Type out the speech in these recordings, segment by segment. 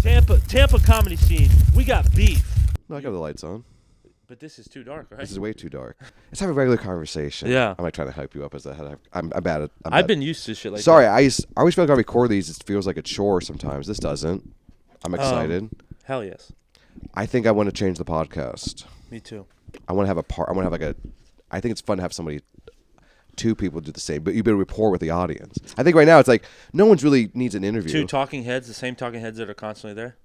Tampa comedy scene. We got beef. No, I got the lights on. But this is too dark, right? This is way too dark. Let's have a regular conversation. Yeah. I'm like trying to hype you up as a head. I'm bad at. I've been used to shit like Sorry, that. I always feel like I record these. It feels like a chore sometimes. This doesn't. I'm excited. Hell yes. I think I want to change the podcast. Me too. I want to have I think it's fun to have somebody, two people do the same, but you build rapport with the audience. I think right now it's like no one's really needs an interview. Two talking heads, the same talking heads that are constantly there.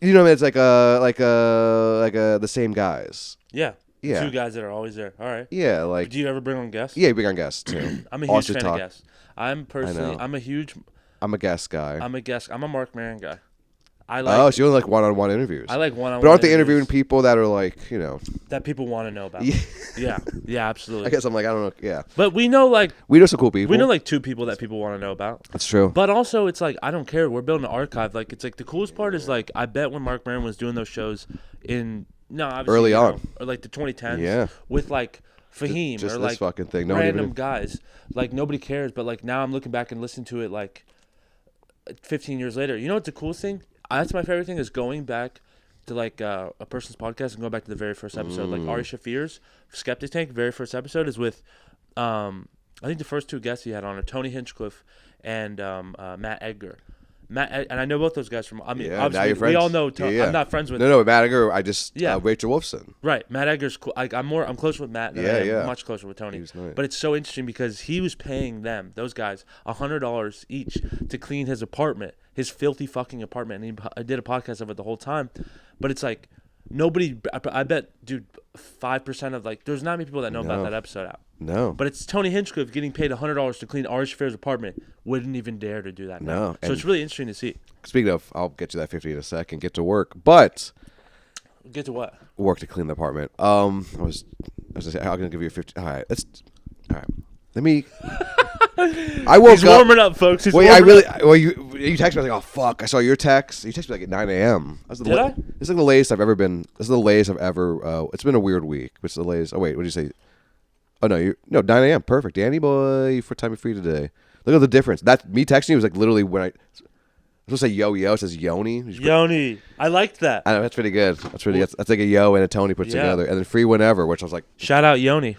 You know, it's like the same guys. Yeah. Yeah. Two guys that are always there. All right. Yeah, like. Do you ever bring on guests? Yeah, big on guests too. I'm a huge fan of guests. I'm a guest guy. I'm a Mark Maron guy. So you only like one-on-one interviews. I like one-on-one. But aren't they interviewing people that are like, that people want to know about? Yeah, absolutely. I guess I'm like, I don't know. Yeah. But we know some cool people. We know like two people that people want to know about. That's true. But also, it's like I don't care. We're building an archive. Like it's like the coolest part is like I bet when Mark Maron was doing those shows early on, or like the 2010s, yeah, with like Fahim just or this like fucking thing. Random guys. Like nobody cares. But like now I'm looking back and listening to it like 15 years later. You know what's the coolest thing? That's my favorite thing is going back to like a person's podcast and going back to the very first episode. Like Ari Shafir's Skeptic Tank, very first episode is with, I think the first two guests he had on are Tony Hinchcliffe and Matt Edgar. And I know both those guys from. I mean, obviously we all know. I'm not friends with. No, Matt Edgar. I just Rachel Wolfson. Right, Matt Edgar's cool. I'm closer with Matt than I am much closer with Tony. He was nice. But it's so interesting because he was paying those guys, $100 each to clean his apartment, his filthy fucking apartment. And I did a podcast of it the whole time, but it's like nobody. I bet, dude, 5% of like there's not many people that know about that episode out. No. But it's Tony Hinchcliffe getting paid $100 to clean Ari Shafir's apartment. Wouldn't even dare to do that now. No. So it's really interesting to see. Speaking of, I'll get you that 50 in a second. Get to work. But. Get to what? Work to clean the apartment. I'm going to give you a 50. All right. Let me. I woke He's warming up, folks. You texted me like, oh fuck! I saw your text. You texted me like at 9 a.m. Did I? This is like the latest I've ever been. This is the latest I've ever. It's been a weird week. It's the latest. Oh wait, what did you say? Oh no, 9 a.m. Perfect, Danny boy. For time you're free today. Look at the difference. That me texting you was like literally when I was supposed to say yo. It says Yoni. Yoni. I liked that. I know, that's pretty good. That's like a yo and a Tony put together, and then free whenever, which I was like. Shout out Yoni.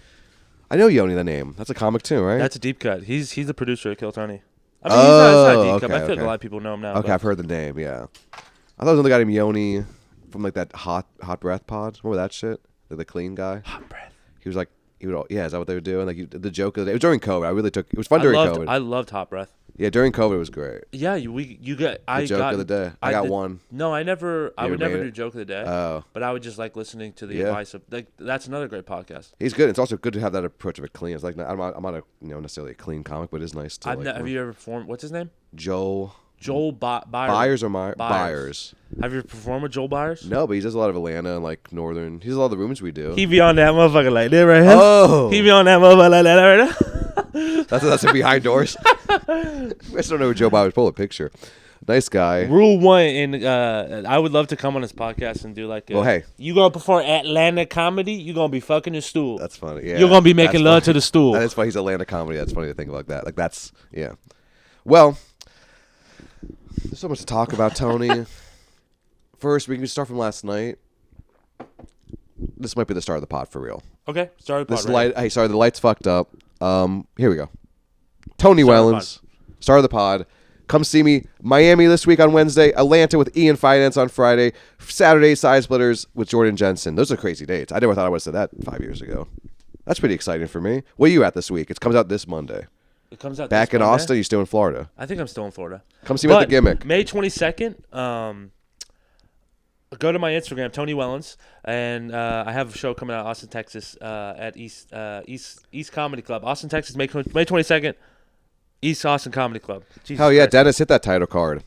I know Yoni, the name. That's a comic too, right? That's a deep cut. He's the producer of Kill Tony. I mean, he's not a deep cut. But I feel like a lot of people know him now. Okay, I've heard the name. Yeah, I thought it was another guy named Yoni from like that hot breath pod. Remember that shit? The clean guy. Hot breath. He was like, is that what they were doing? Like the joke of the day. It was during COVID. It was fun during COVID. I loved Hot Breath. Yeah, during COVID it was great. Yeah, the joke of the day. I got one. No, I would never do joke of the day. Oh. But I would just like listening to the advice of like that's another great podcast. He's good. It's also good to have that approach of a clean. It's like I'm not necessarily a clean comic, but it's nice to. Have you ever performed? What's his name? Joel Byers. Byers or Byers. Have you performed with Joel Byers? No, but he does a lot of Atlanta and like northern. He does a lot of the rooms we do. He be on that motherfucker like that right here. Oh. He be on that motherfucker like that right now. That's a behind doors. I just don't know who Joe Byers. Pull a picture. Nice guy. Rule 1, and I would love to come on his podcast and do like well, hey. You gonna perform Atlanta comedy, you gonna be fucking the stool. That's funny. Yeah. You're gonna be making love to the stool. That is funny. He's Atlanta comedy. That's funny to think about that. Like that's, yeah. Well, there's so much to talk about, Tony. First, we can start from last night. This might be the start of the pod for real. Okay, start of the pod. The lights fucked up. Here we go. Tony Wellons, start of the pod. Come see me. Miami this week on Wednesday. Atlanta with Ian Finance on Friday. Saturday, Side Splitters with Jordan Jensen. Those are crazy dates. I never thought I would have said that 5 years ago. That's pretty exciting for me. Where are you at this week? It comes out this Monday. It comes out back this in Monday? Austin? You still in Florida? I think I'm still in Florida. Come see me at the Gimmick. May 22nd. Go to my Instagram, Tony Wellons, and I have a show coming out of Austin, Texas, at East Comedy Club. Austin, Texas, May 22nd, East Austin Comedy Club. Jesus Hell yeah, Christ. Dennis, hit that title card.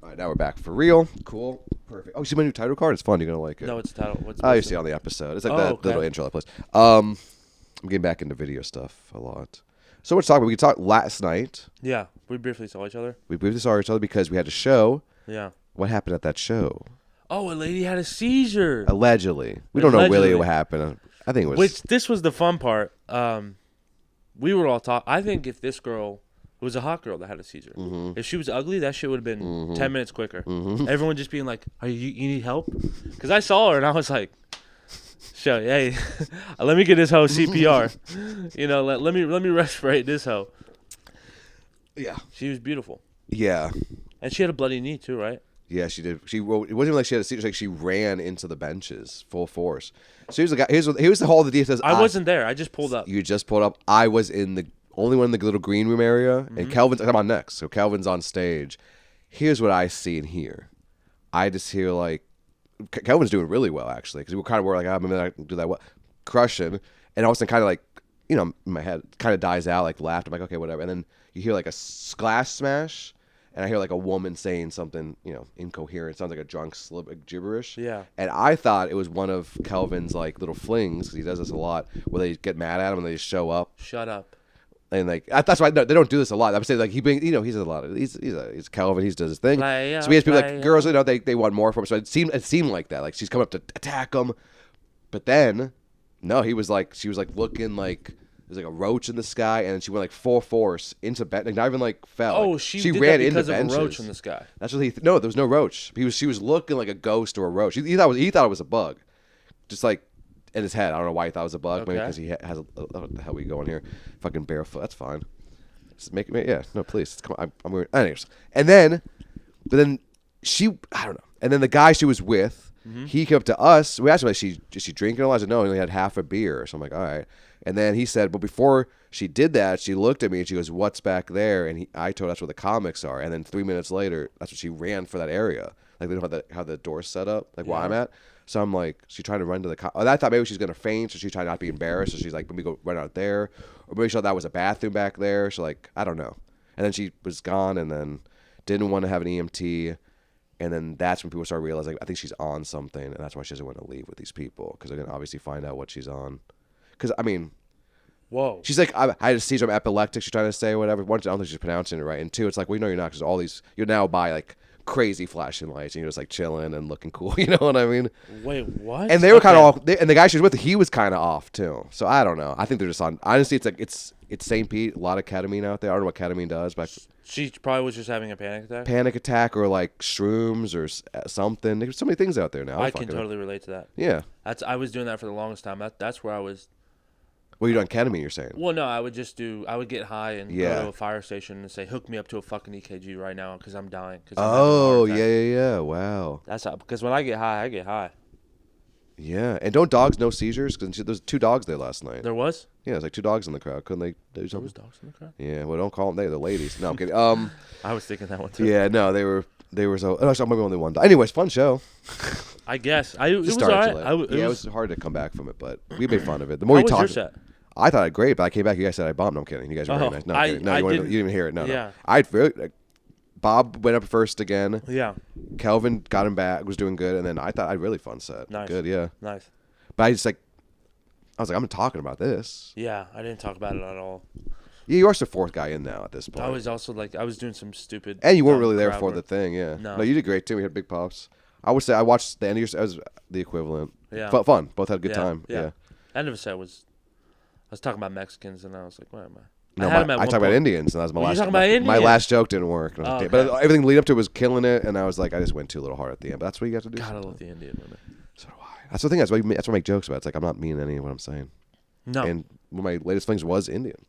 All right, now we're back for real. Cool. Perfect. Oh, you see my new title card? It's fun. You're going to like it. No, it's the title. You see it on the episode. It's like that little intro I plays. I'm getting back into video stuff a lot. So much to talk about. We could talk last night. Yeah, we briefly saw each other. We briefly saw each other because we had a show. Yeah. What happened at that show? Oh, a lady had a seizure. Allegedly. We don't know really what happened. I think it was. Which this was the fun part. We were all talking. I think if this girl it was a hot girl that had a seizure, if she was ugly, that shit would have been 10 minutes quicker. Everyone just being like, "Are you need help?" Because I saw her and I was like, "Show, hey, let me get this hoe CPR. Let me respirate this hoe." Yeah. She was beautiful. Yeah. And she had a bloody knee too, right? Yeah, she did. It wasn't even like she had a seizure. It was like she ran into the benches full force. So here's the guy. Here's the whole the details. I wasn't there. I just pulled up. You just pulled up. I was in the only one in the little green room area, and Kelvin's. I'm on next, so Kelvin's on stage. Here's what I see and hear. I just hear like Kelvin's doing really well actually, because we were kind of worried like, maybe I can do that well, crushing, and all of a sudden kind of like in my head kind of dies out, like laughed. I'm like, okay, whatever, and then you hear like a glass smash. And I hear like a woman saying something, incoherent. It sounds like a drunk slip, like gibberish. Yeah. And I thought it was one of Kelvin's like little flings, because he does this a lot, where they get mad at him and they just show up. Shut up. And like that's why they don't do this a lot. I'm saying like he's a lot of he's Kelvin. He does his thing. So he has people like girls. They want more from him. So it seemed like that. Like she's coming up to attack him, but then no, she was like looking like. There's like a roach in the sky, and she went like full force into bed. Like not even like fell. Oh, like, she ran did that into because of benches. a roach in the sky. That's what he. No, there was no roach. She was looking like a ghost or a roach. He thought it was a bug, just like in his head. I don't know why he thought it was a bug. Okay. Maybe because he has what the hell we going here? Fucking barefoot. That's fine. Just make me. Yeah. No, please. Come on. I'm weird. Anyways, but then she. I don't know. And then the guy she was with, he came up to us. We asked him, like, is she drinking a lot? I said, no, he only had half a beer. So I'm like, all right. And then he said, but before she did that, she looked at me and she goes, what's back there? And I told her that's where the comics are. And then 3 minutes later, that's when she ran for that area. Like, they don't have the door's set up, like where I'm at. So I'm like, she's trying to run to the I thought maybe she's going to faint, so she's trying not to be embarrassed. So she's like, let me go run out there. Or maybe she thought that was a bathroom back there. So, like, I don't know. And then she was gone and then didn't want to have an EMT. And then that's when people started realizing, I think she's on something. And that's why she doesn't want to leave with these people, because they're going to obviously find out what she's on. Because, I mean, whoa. she's like, I had a seizure, I'm epileptic, she's trying to say, whatever. One, I don't think she's pronouncing it right. And two, it's like, well, you're not, because all these, you're now by, like, crazy flashing lights, and you're just, like, chilling and looking cool, you know what I mean? Wait, what? And they were kind of off, and the guy she was with, he was kind of off, too. So, I don't know. I think they're just on, honestly, it's like, it's St. Pete, a lot of ketamine out there. I don't know what ketamine does, but she probably was just having a panic attack or, like, shrooms or something. There's so many things out there now. I can totally relate to that. Yeah. I was doing that for the longest time. That's where I was. Well, you're on ketamine, you're saying? Well, no, I would get high and go to a fire station and say, hook me up to a fucking EKG right now because I'm dying. Oh, yeah. Wow. That's how, because when I get high, I get high. Yeah. And don't dogs know seizures? Because there's 2 dogs there last night. There was? Yeah, there's like 2 dogs in the crowd. Couldn't they do something? There was dogs in the crowd? Yeah, well, don't call them they're ladies. No, I'm kidding. I was thinking that one too. Yeah, no, they were so. Oh, so maybe only one dog. Anyways, fun show. I guess. It was all started right. It was hard to come back from it, but we made fun of it. The more you talk. How was your set? I thought I great, but I came back. You guys said I bombed. No, I'm kidding. You guys were very nice. No, I'm kidding. No, you didn't even hear it. No, yeah. No. I really. Bob went up first again. Yeah. Kelvin got him back. Was doing good, and then I thought I had a really fun set. Nice. Good, yeah. Nice. But I was like, I'm talking about this. Yeah, I didn't talk about it at all. Yeah, you are the 4th guy in now at this point. I was also like, I was doing some stupid. And you weren't really there for the thing, yeah. No. No, you did great too. We had big pops. I would say I watched the end of your set. It was the equivalent. Yeah. Fun. Both had a good time. Yeah. End of the set was, I was talking about Mexicans, and I was like, where am I? No, I talked about Indians, and that was my last. Talking about Indians? My last joke didn't work. Okay. But everything lead up to it was killing it, and I was like, I just went too little hard at the end. But that's what you have to do. God, I love the Indian women. So do I. That's the thing. That's what I make jokes about. It's like I'm not meaning any of what I'm saying. No. And one of my latest things was Indian.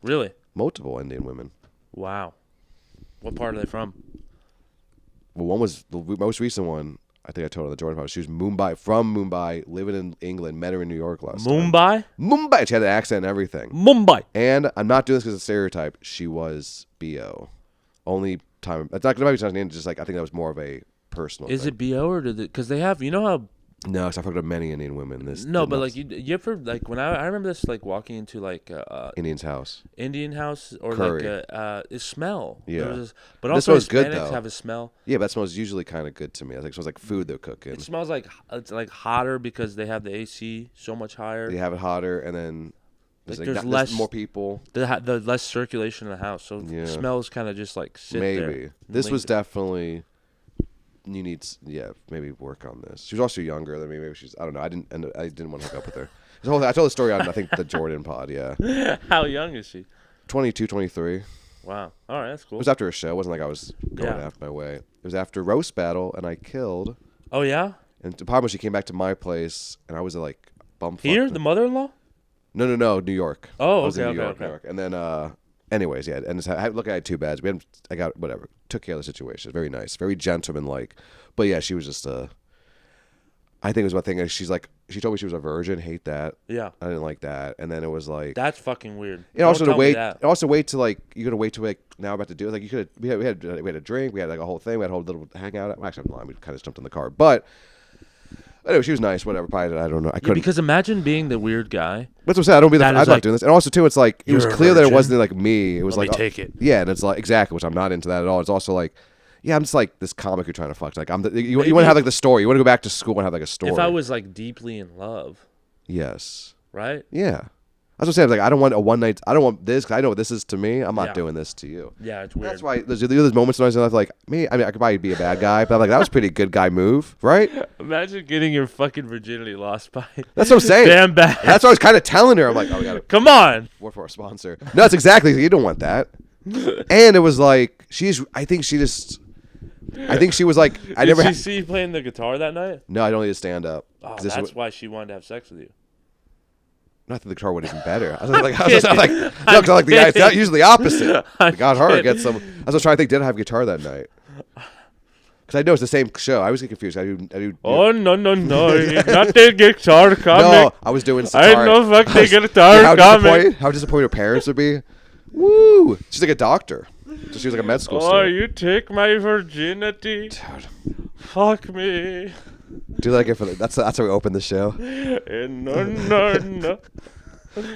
Really? Multiple Indian women. Wow. What part are they from? Well, one was the most recent one. I think I told her the Jordan part. She was from Mumbai, living in England, met her in New York last time. Mumbai. She had an accent and everything. Mumbai. And I'm not doing this because it's a stereotype. She was BO. Only time. It's not going to be just like, I think that was more of a personal Is thing. it BO or did it, because they have, you know how. No, because I've heard of many Indian women. No, but like you ever like when I remember this like walking into like Indian house or curry. Like a smell. Yeah, but also Hispanics good, though. have a smell. Yeah, but that smells usually kind of good to me. I think it smells like food they're cooking. It smells like it's like hotter because they have the AC so much higher. They have it hotter, and then there's less more people. The less circulation in the house, so the smells kind of just like sit there. Maybe this was definitely. You maybe work on this. She was also younger than me. Maybe she's. I don't know. I didn't want to hook up with her. I told the story on, I think, the Jordan pod, yeah. How young is she? 22, 23. Wow. All right, that's It cool. was after a show. It wasn't like I was going Yeah. after my way. It was after roast battle, and I killed. Oh, yeah? And the problem was she came back to my place, and I was like bumfucked. Here? The mother-in-law? No, New York. Oh, I was in okay. New York. And then, anyways, yeah. And look, I had 2 beds. I got whatever. Took care of the situation. Very nice, very gentleman-like. But yeah, she was just I think it was one thing. She's like, she told me she was a virgin. Hate that. Yeah. I didn't like that. And then it was like, That's fucking weird. and also Don't to tell me wait. that. Also wait to like you gotta wait till like now about to do it. Like you could we had a drink. We had like a whole thing. We had a whole little hangout. Actually, I'm lying. We kind of jumped in the car, but. Anyway, she was nice. Whatever. Probably, I don't know. I couldn't. Because imagine being the weird guy. That's what I'm saying. I don't be the. I'm That is not like, doing this. And also too, it's like it was you're a clear that it virgin. wasn't like me. It was Let like me take it. Yeah, and it's like exactly, which I'm not into that at all. It's also like, yeah, I'm just like this comic you're trying to fuck. Like you want to have like the story. You want to go back to school and have like a story. If I was like deeply in love, yes. right? Yeah. That's what I'm saying. Like I don't want a one night. I don't want this because I know what this is to me. I'm not Yeah. doing this to you. Yeah, it's weird. That's why there's moments when I was in life like me. I mean, I could probably be a bad guy, but I'm like that was a pretty good guy move, right? Imagine getting your fucking virginity lost by That's what I'm saying. damn bad. That's what I was kind of telling her. I'm like, oh, we got to Come on. work for our sponsor. No, that's exactly. You don't want that. And it was like I think she was like I Did never. she see you playing the guitar that night? No, I don't need to stand up. Oh, 'Cause this that's is why she wanted to have sex with you. Not that the guitar would even better. I was like, no, because I like the guy. It's not usually the opposite. I got her get some. I was trying to think. Did I have guitar that night? Because I know it's the same show. I was getting confused. I do. Oh no, not the guitar coming. No, I was doing. I Sorry. know fuck the guitar How coming. disappointed her parents would be. Woo! She's like a doctor. So she was like a med school Oh, student. you take my virginity. Dude. Fuck me. Do that again for that's how we open the show. No.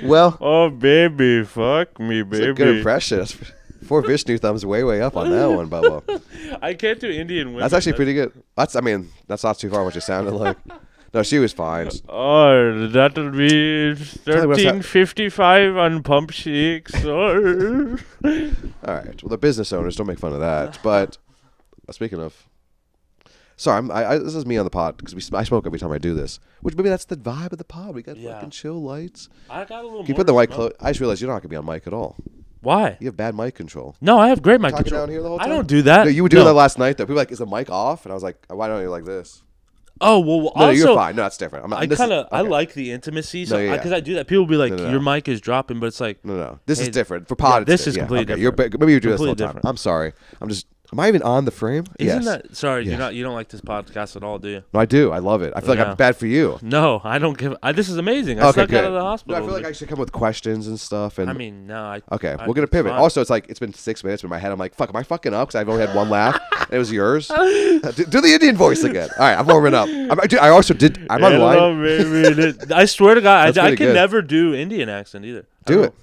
Well, Oh, baby, fuck me, it's a baby. good impression. That's 4 Vishnu thumbs way up on that one, Bubba. I can't do Indian women. That's actually pretty good. That's not too far what you sounded like. No, she was fine. Oh, that'll be me what's that- 13.55 on Pump Cheeks. Oh. All right. Well, the business owners don't make fun of that. But speaking of, sorry, this is me on the pod because I smoke every time I do this. Which maybe that's the vibe of the pod. We got Yeah. fucking chill lights. I got a little Can you more put the to mic smoke. close? I just realized you're not gonna be on mic at all. Why? You have bad mic control. No, I have great mic Talking control. down here the whole I time? don't do that. No, you were doing No. that last night though. People were like, is the mic off? And I was like, why don't you like this? Oh, well, No, also, you're fine. No, that's different. I'm not, I this is- kind of I okay. like the intimacy, so No, yeah. because I do that. People will be like, No. "Your mic is dropping," but it's like, No. This Hey, is different. For pod, yeah, it's this is completely okay. different. Maybe you do this all the Completely time. different. I'm sorry. Am I even on the frame? isn't Yes. that? Sorry, Yes. you don't like this podcast at all, do you? No, I do. I love it. I feel like Yeah. I'm bad for you. No, I don't give. This is amazing. I Okay, snuck good. out of the No, hospital. I feel like I should come with questions and stuff. And I mean, no. okay, I, we're gonna it's pivot. fine. Also, it's like it's been 6 minutes in my head. I'm like, fuck, am I fucking up? Because I've only had one laugh. And it was yours. Do the Indian voice again. All right, I'm warming up. I also did. I'm on Hello, line. baby. I swear to God, That's I pretty can good. never do Indian accent either. Do it.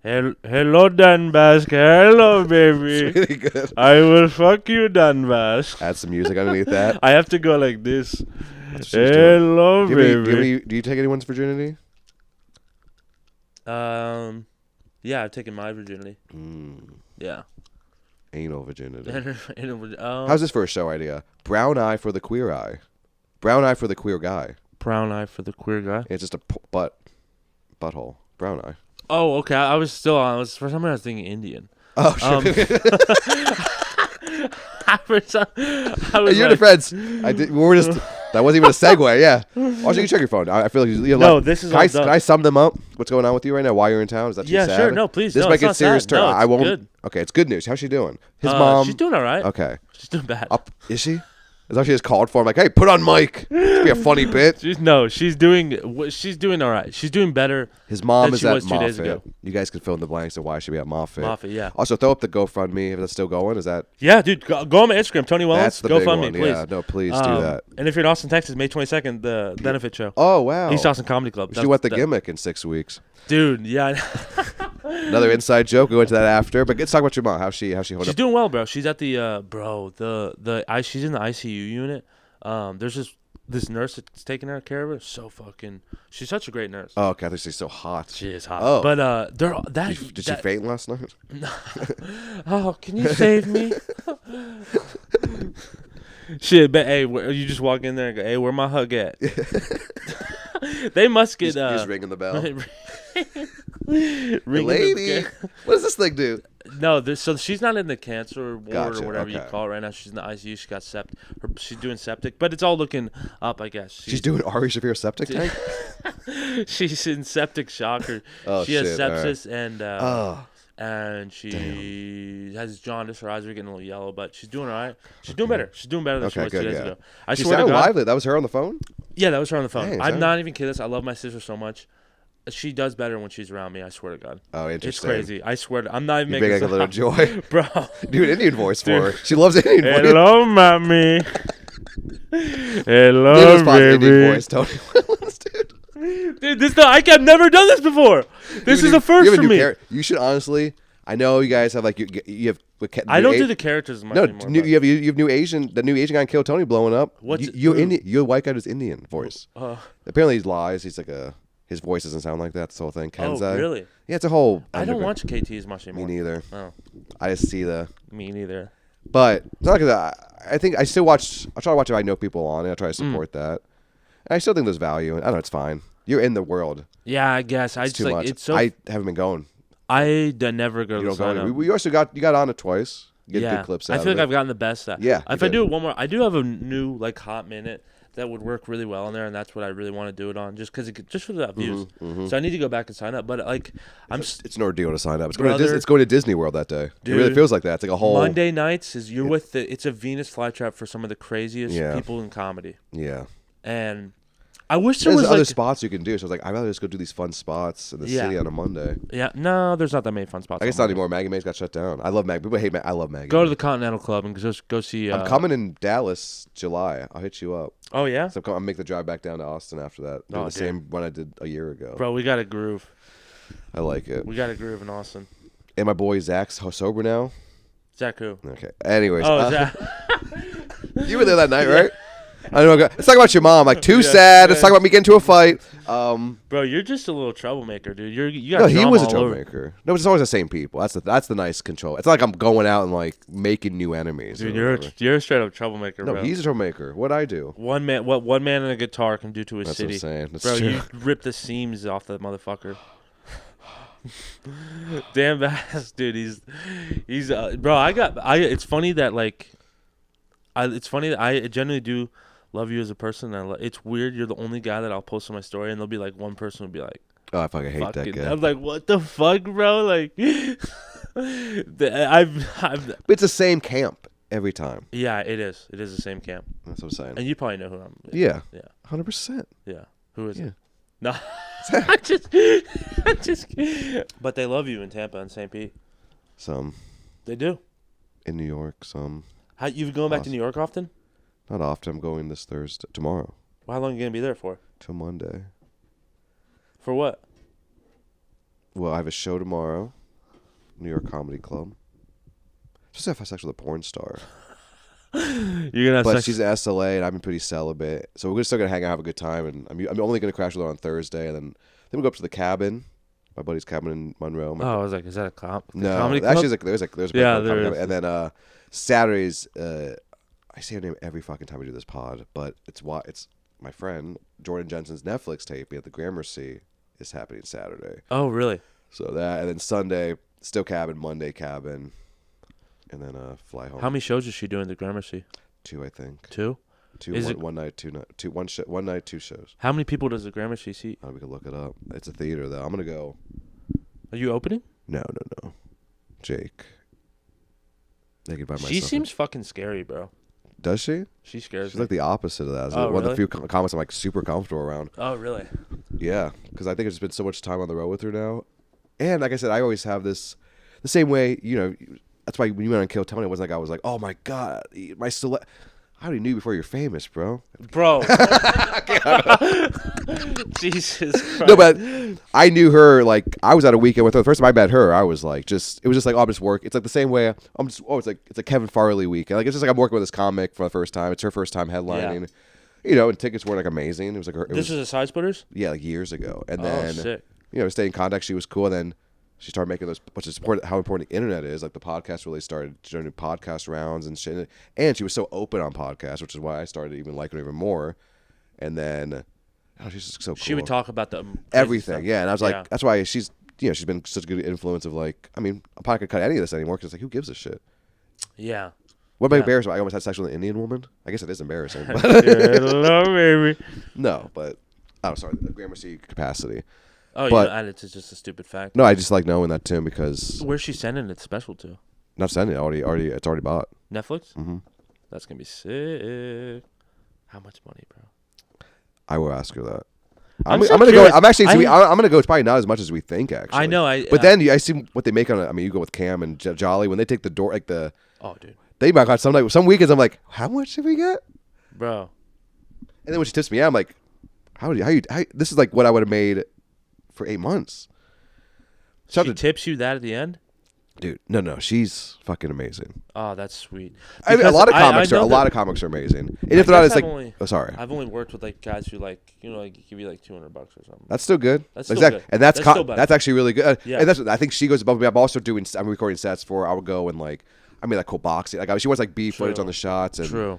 Hello, Dunbask. Hello, baby. Really good. I will fuck you, Dunbask. Add some music underneath that. I have to go like this. That's what she's doing. Hello, Do baby. you take anyone's virginity? Yeah, I've taken my virginity. Yeah. Anal virginity. How's How's this for a show idea? Brown eye for the queer eye. Brown eye for the queer guy. brown eye for the queer guy? It's just a butthole. Brown eye. Oh, okay. I was still on. For some reason, I was thinking Indian. Oh, shit. For some- I was Your like, defense. We were just. That wasn't even a segue. Yeah. Also, you can check your phone. I feel like you have No, this is Can all I, done. can I sum them up? What's going on with you right now? Why you're in town? Is that too Yeah, sad? sure. No, please. This no, might it's get not serious sad. turn. No, I it's won't. good. Okay, it's good news. How's she doing? His mom. She's doing all right. Okay. She's doing bad. Up. Is she? As though she just called for him, like, hey, put on mic. It'd be a funny bit. She's doing all right. She's doing better. His mom than is she at was 2 days Moffat. ago. You guys can fill in the blanks of why she be at Moffat. Moffat, yeah. Also, throw up the GoFundMe if that's still going. Is that? Yeah, dude, go on my Instagram, Tony Wellons. That's the Go big fund one. me, please. Yeah, no, please do that. And if you're in Austin, Texas, May 22nd, the benefit show. Oh wow. East Austin Comedy Club. She went the gimmick in 6 weeks. Dude, yeah. Another inside joke. We went to that after. But let's talk about your mom. How's she holding She's up? doing well, bro. She's at the she's in the ICU unit. There's this nurse that's taking care of her. She's such a great nurse. Oh, okay. I think she's so hot. She is hot. Oh. But Did she faint last night? Oh, can you save me? Shit, but hey, you just walk in there and go, hey, where my hug at? They must get He's ringing the bell. Ringing Lady, what does this thing do? No, so she's not in the cancer ward Gotcha, or whatever you okay. call it right now. She's in the ICU. She got she's doing septic, but it's all looking up, I guess. She's doing Ari Shaffir septic tank? She's in septic shock. She has sepsis and she has jaundice. Her eyes are getting a little yellow, but she's doing all right. She's doing better. She's doing better than she was 2 days ago. I she swear to sounded God, lively. That was her on the phone? Yeah, that was her on the phone. Dang, I'm not even kidding this. I love my sister so much. She does better when she's around me. I swear to God. Oh, interesting. It's crazy. I swear to. I'm not even making this a little joy, bro. Do an Indian voice for her. She loves Indian voice. Hello, mommy. Hello, baby. Indian voice, Tony Wellons, dude. Dude, I've never done this before. This is a first for me. You should honestly. I know you guys have like you have. I don't do the characters as much anymore. No, you have new Asian. The new Asian guy in Kill Tony blowing up. What's you a white guy who's Indian voice. Apparently he lies. He's like his voice doesn't sound like that. This whole thing. Kenzai. Oh, really? Yeah, it's a whole. I don't watch KT as much anymore. Me neither. Oh. I just see Me neither. But it's not because I think I still watch. I try to watch if I know people on it. I try to support that. And I still think there's value. I don't know. It's fine. You're in the world. Yeah, I guess. It's too much. I haven't been going. I never go to the sign up. We also got on it twice. Get good clips out I feel like I've gotten the best at. Yeah. If I do it one more, I do have a new hot minute that would work really well in there, and that's what I really want to do it on, just for the views. So I need to go back and sign up. But it's an ordeal to sign up. It's going to Disney World that day. Dude, it really feels like that. It's like a whole Monday nights it's a Venus flytrap for some of the craziest people in comedy. Yeah. And I wish there's was other spots you can do. So I was like, I'd rather just go do these fun spots in the city on a Monday. Yeah, no, there's not that many fun spots. I guess not anymore. Maggie Mae's got shut down. I love Maggie. People hate Maggie. I love Maggie. Go to the Continental Club and just go see. I'm coming in Dallas, July. I'll hit you up. Oh yeah. So I'll make the drive back down to Austin after that. Do the same one I did a year ago. Bro, we got a groove. I like it. We got a groove in Austin. And my boy Zach's sober now. Zach who? Okay. Anyways. Zach. You were there that night, right? I know. Let's talk about your mom. Like too sad. Let's talk about me getting into a fight. Bro, you're just a little troublemaker, dude. You got no, he was a troublemaker. No, it's always the same people. That's the nice control. It's not like I'm going out and like making new enemies. Dude, you're a straight up troublemaker. No, bro. He's a troublemaker. What'd I do? What one man and a guitar can do to his city. That's what I'm saying. That's bro, true. You rip the seams off that motherfucker. Damn bass, dude. He's bro. It's funny that I genuinely do love you as a person. It's weird. You're the only guy that I'll post on my story, and there'll be like one person will be like, "Oh, I fucking hate that guy." I'm like, what the fuck, bro? Like, But it's the same camp every time. Yeah, it is. It is the same camp. That's what I'm saying. And you probably know who I'm. Yeah. Yeah. 100%. Yeah. Who is it? No. I just. But they love you in Tampa and St. Pete. Some. They do. In New York, some. You going back to New York often? Not often. I'm going this Thursday. Tomorrow. Well, how long are you going to be there for? Till Monday. For what? Well, I have a show tomorrow. New York Comedy Club. Just have sex with a porn star. You're gonna have but sex. She's in SLA, and I've been pretty celibate. So we're still going to hang out, have a good time. And I'm only going to crash with her on Thursday. And then we go up to the cabin. My buddy's cabin in Monroe. I was like, is that a No, comedy club? Actually, there's a there is. And then Saturdays, I say her name every fucking time we do this pod, but it's my friend Jordan Jensen's Netflix tape at the Gramercy is happening Saturday. Oh, really? So that, and then Sunday, still cabin, Monday cabin, and then fly home. How many shows is she doing at the Gramercy? 2, I think. 2? One night, 2 shows. How many people does the Gramercy seat? We can look it up. It's a theater, though. I'm going to go. Are you opening? No. Jake. Naked by myself. She seems fucking scary, bro. Does she? She scares me. She's like the opposite of that. Oh, one of the few comics I'm like super comfortable around. Oh, really? Yeah, because I think it's been so much time on the road with her now. And like I said, I always have this the same way, that's why when you went on Kill Tony, it wasn't like I was like, oh my God, my I already knew before you're famous, bro. Bro. Jesus Christ. No, but I knew her, like, I was at a weekend with her. The first time I met her, I was like, it was just like, I'm just work. It's like the same way, it's a Kevin Farley weekend. Like, it's just like I'm working with this comic for the first time. It's her first time headlining. Yeah. And tickets were like amazing. It was like This was a Side Splitters? Yeah, like years ago. And then, sick. Stay in contact. She was cool. And then she started making those, which is how important the internet is. Like the podcast really started doing podcast rounds and shit. And she was so open on podcasts, which is why I started even liking her even more. And then Oh, she's just so cool. She would talk about the everything. stuff. Yeah, and I was like, that's why she's she's been such a good influence of like, I mean, I'm not gonna cut any of this anymore because like, who gives a shit? Yeah. What about embarrassing? I almost had sex with an Indian woman. I guess it is embarrassing. But Hello, baby. No, but sorry, the Gramercy capacity. Oh, but, and it's just a stupid fact. No, I just like knowing that too because where's she sending it special to? Not sending it. It's already bought. Netflix. Mm-hmm. That's gonna be sick. How much money, bro? I will ask her that. I'm gonna go. I'm actually. I'm gonna go. It's probably not as much as we think. Actually, I know. But then I see what they make on it. I mean, you go with Cam and Jolly when they take the door like the. Oh, dude. They might got some weekends. I'm like, how much did we get, bro? And then when she tips me out, I'm like, how this is like what I would have made for 8 months. She tips you that at the end. Dude, no, she's fucking amazing. Oh, that's sweet. I mean, a lot of comics are amazing. And if they're not, it's like, sorry. I've only worked with like guys who like give you like $200 or something. That's still good. That's still good. And that's actually really good. Yeah. And I think she goes above me. I'm recording sets for her. I would go and like, I mean, like cool boxing. Like she wants like B footage on the shots. And True.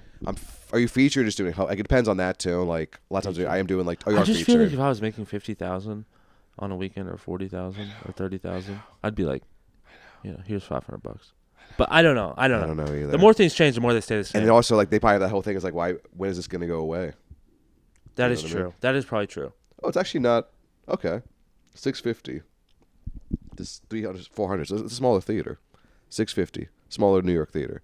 Are you featured or just doing? Like it depends on that too. Like a lot of times I am doing like. I just feel like if I was making 50,000 on a weekend or 40,000 or 30,000, I'd be like, here's $500. But I don't know. I don't know either. The more things change, the more they stay the same. And also, like they probably have that whole thing is like, when is this going to go away? That is true. That is probably true. Oh, it's actually not. Okay, $650. This 300, 400. So it's a smaller theater. $650. Smaller New York theater.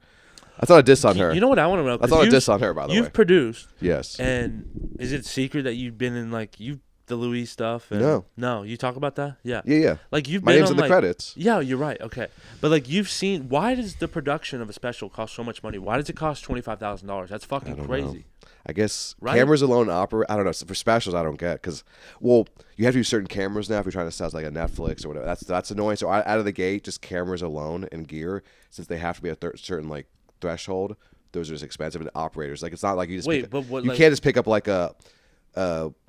That's not a diss on her. You know what I want to know? That's not a diss on her, by the way. You've produced. Yes. And is it secret that you've been in like the Louis stuff? And no. You talk about that? Yeah. Yeah. Like you've My been name's on in the credits. Yeah, you're right. Okay, but like you've seen. Why does the production of a special cost so much money? Why does it cost $25,000? That's fucking crazy. Know. I guess cameras alone operate. I don't know. For specials, I don't get because you have to use certain cameras now if you're trying to sell like a Netflix or whatever. That's annoying. So out of the gate, just cameras alone and gear, since they have to be a certain like threshold, those are just expensive. And operators, like it's not like you just you can't just pick up like a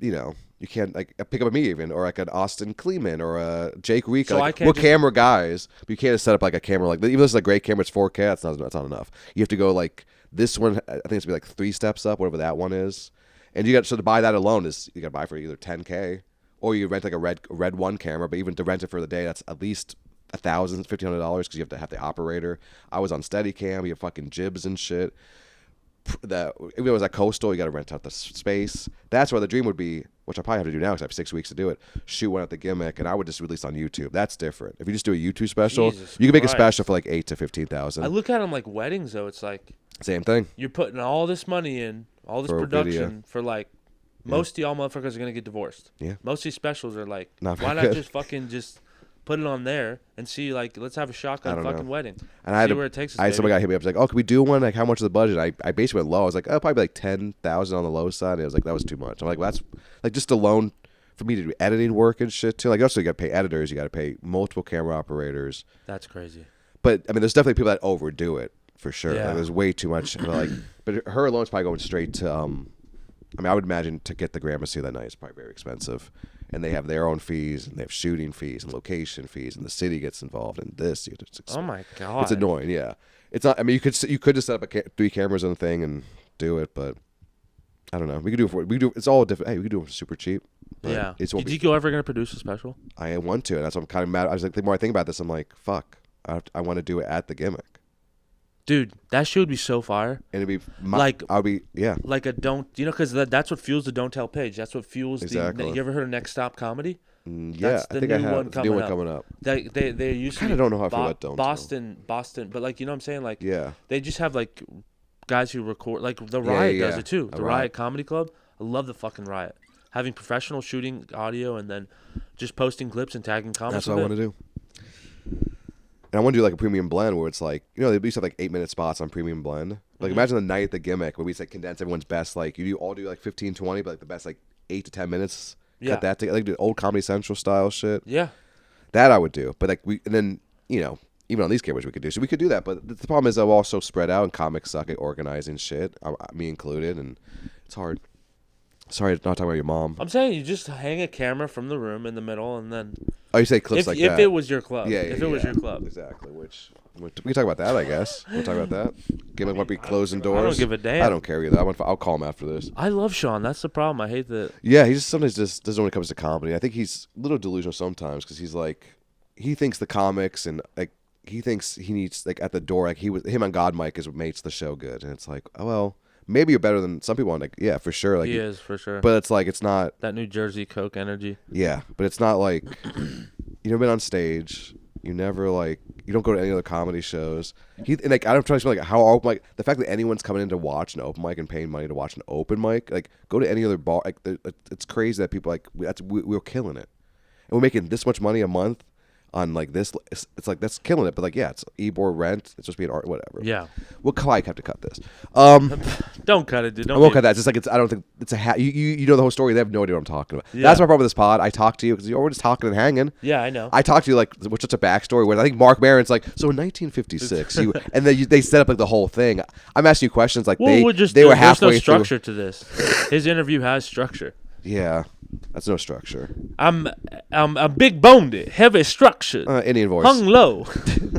you can't like pick up a me even or like an Austin Kleeman or a Jake Rika. So we're camera guys, but you can't just set up like a camera like even though it's a great camera, it's 4K. That's not enough. You have to go like this one. I think it's gonna be like 3 steps up, whatever that one is. And to buy that alone is you got to buy for either $10K or you rent like a red one camera. But even to rent it for the day, that's at least $1,000, $1,500 because you have to have the operator. I was on Steadicam. You have fucking jibs and shit. If it was at Coastal, you got to rent out the space. That's where the dream would be, which I probably have to do now because I have 6 weeks to do it. Shoot one at the Gimmick, and I would just release on YouTube. That's different. If you just do a YouTube special, you can make a special for like $8,000 to $15,000. I look at them like weddings, though. It's like same thing. You're putting all this money in, all this production for like most of y'all motherfuckers are gonna get divorced. Yeah. Most of these specials are like, why not just fucking just put it on there and see like let's have a shotgun fucking wedding. And see where it takes us. I had somebody got hit me up. Like, oh, can we do one? Like, how much is the budget? I basically went low. I was like, oh, probably like 10,000 on the low side. And it was like that was too much. I'm like, well, that's like just alone for me to do editing work and shit too. Like, also you got to pay editors. You got to pay multiple camera operators. That's crazy. But I mean, there's definitely people that overdo it for sure. Yeah. Like, there's way too much. Like, but her alone's probably going straight to. I mean, I would imagine to get the Gramercy that night is probably very expensive. And they have their own fees, and they have shooting fees and location fees, and the city gets involved in this. Oh my god, it's annoying. Yeah, it's not. I mean, you could just set up 3 cameras on the thing and do it, but I don't know. We could do. It's all different. Hey, we could do it super cheap. Yeah. Do you think you're ever gonna produce a special? I want to. And that's what I'm kind of mad. I was like, the more I think about this, I'm like, fuck. I want to do it at the Gimmick. Dude, that shit would be so fire. And it'd be like a don't because that's what fuels the Don't Tell page. That's what fuels exactly. You ever heard of Next Stop Comedy? Yeah, I think I have. The new one coming up. They used to. I kind of don't know how I feel about Don't Boston, but like you know what I'm saying, like yeah, they just have like guys who record like the Riot does it too. The Riot Comedy Club. I love the fucking Riot. Having professional shooting audio and then just posting clips and tagging comments. That's what I want to do. And I want to do like a premium blend where it's like, they used to have like 8-minute spots on premium blend. Like imagine the night at the Gimmick where we just like condense everyone's best, like you all do like 15, 20, but like the best like 8 to 10 minutes. Yeah. Cut that together, like do old Comedy Central style shit. Yeah. That I would do. But like and then, even on these cameras we could do. So we could do that. But the problem is they're all so spread out and comics suck at organizing shit, me included, and it's hard. Sorry, not talking about your mom. I'm saying you just hang a camera from the room in the middle, and then Oh, you say clips if like that. If it was your club, Yeah, if it was your club, exactly. Which we can talk about that, I guess. We'll talk about that. Gimmick might be closing doors. I don't give a damn. I don't care either. I'll call him after this. I love Sean. That's the problem. I hate that. Yeah, he just sometimes just doesn't when it comes to comedy. I think he's a little delusional sometimes because he's like, he thinks the comics and like he thinks he needs like at the door like him on God Mike is what makes the show good, and it's like, oh well, maybe you're better than some people. I'm like, yeah, for sure. Like He is for sure. but it's like it's not. That New Jersey Coke energy. Yeah, but it's not like you never been on stage. You never like you don't go to any other comedy shows. And like I don't try to feel like how open like the fact that anyone's coming in to watch an open mic and paying money to watch an open mic. Like go to any other bar. Like it's crazy that people like we're killing it, and we're making this much money a month on like this. It's like that's killing it. But like yeah, it's Ebor rent. It's just being art whatever. Yeah. We'll probably have to cut this. Don't cut it, dude. I won't cut that. It's just like I don't think it's a you know the whole story. They have no idea what I'm talking about. Yeah. That's my problem with this pod. I talk to you because we're just talking and hanging. Yeah, I know. I talk to you like with such a backstory. Where I think Mark Maron's like, so in 1956, you and then they set up like the whole thing. I'm asking you questions like they were halfway there's no through. structure to this. His interview has structure. Yeah, that's no structure. I'm big boned, heavy structured, Indian voice. hung low.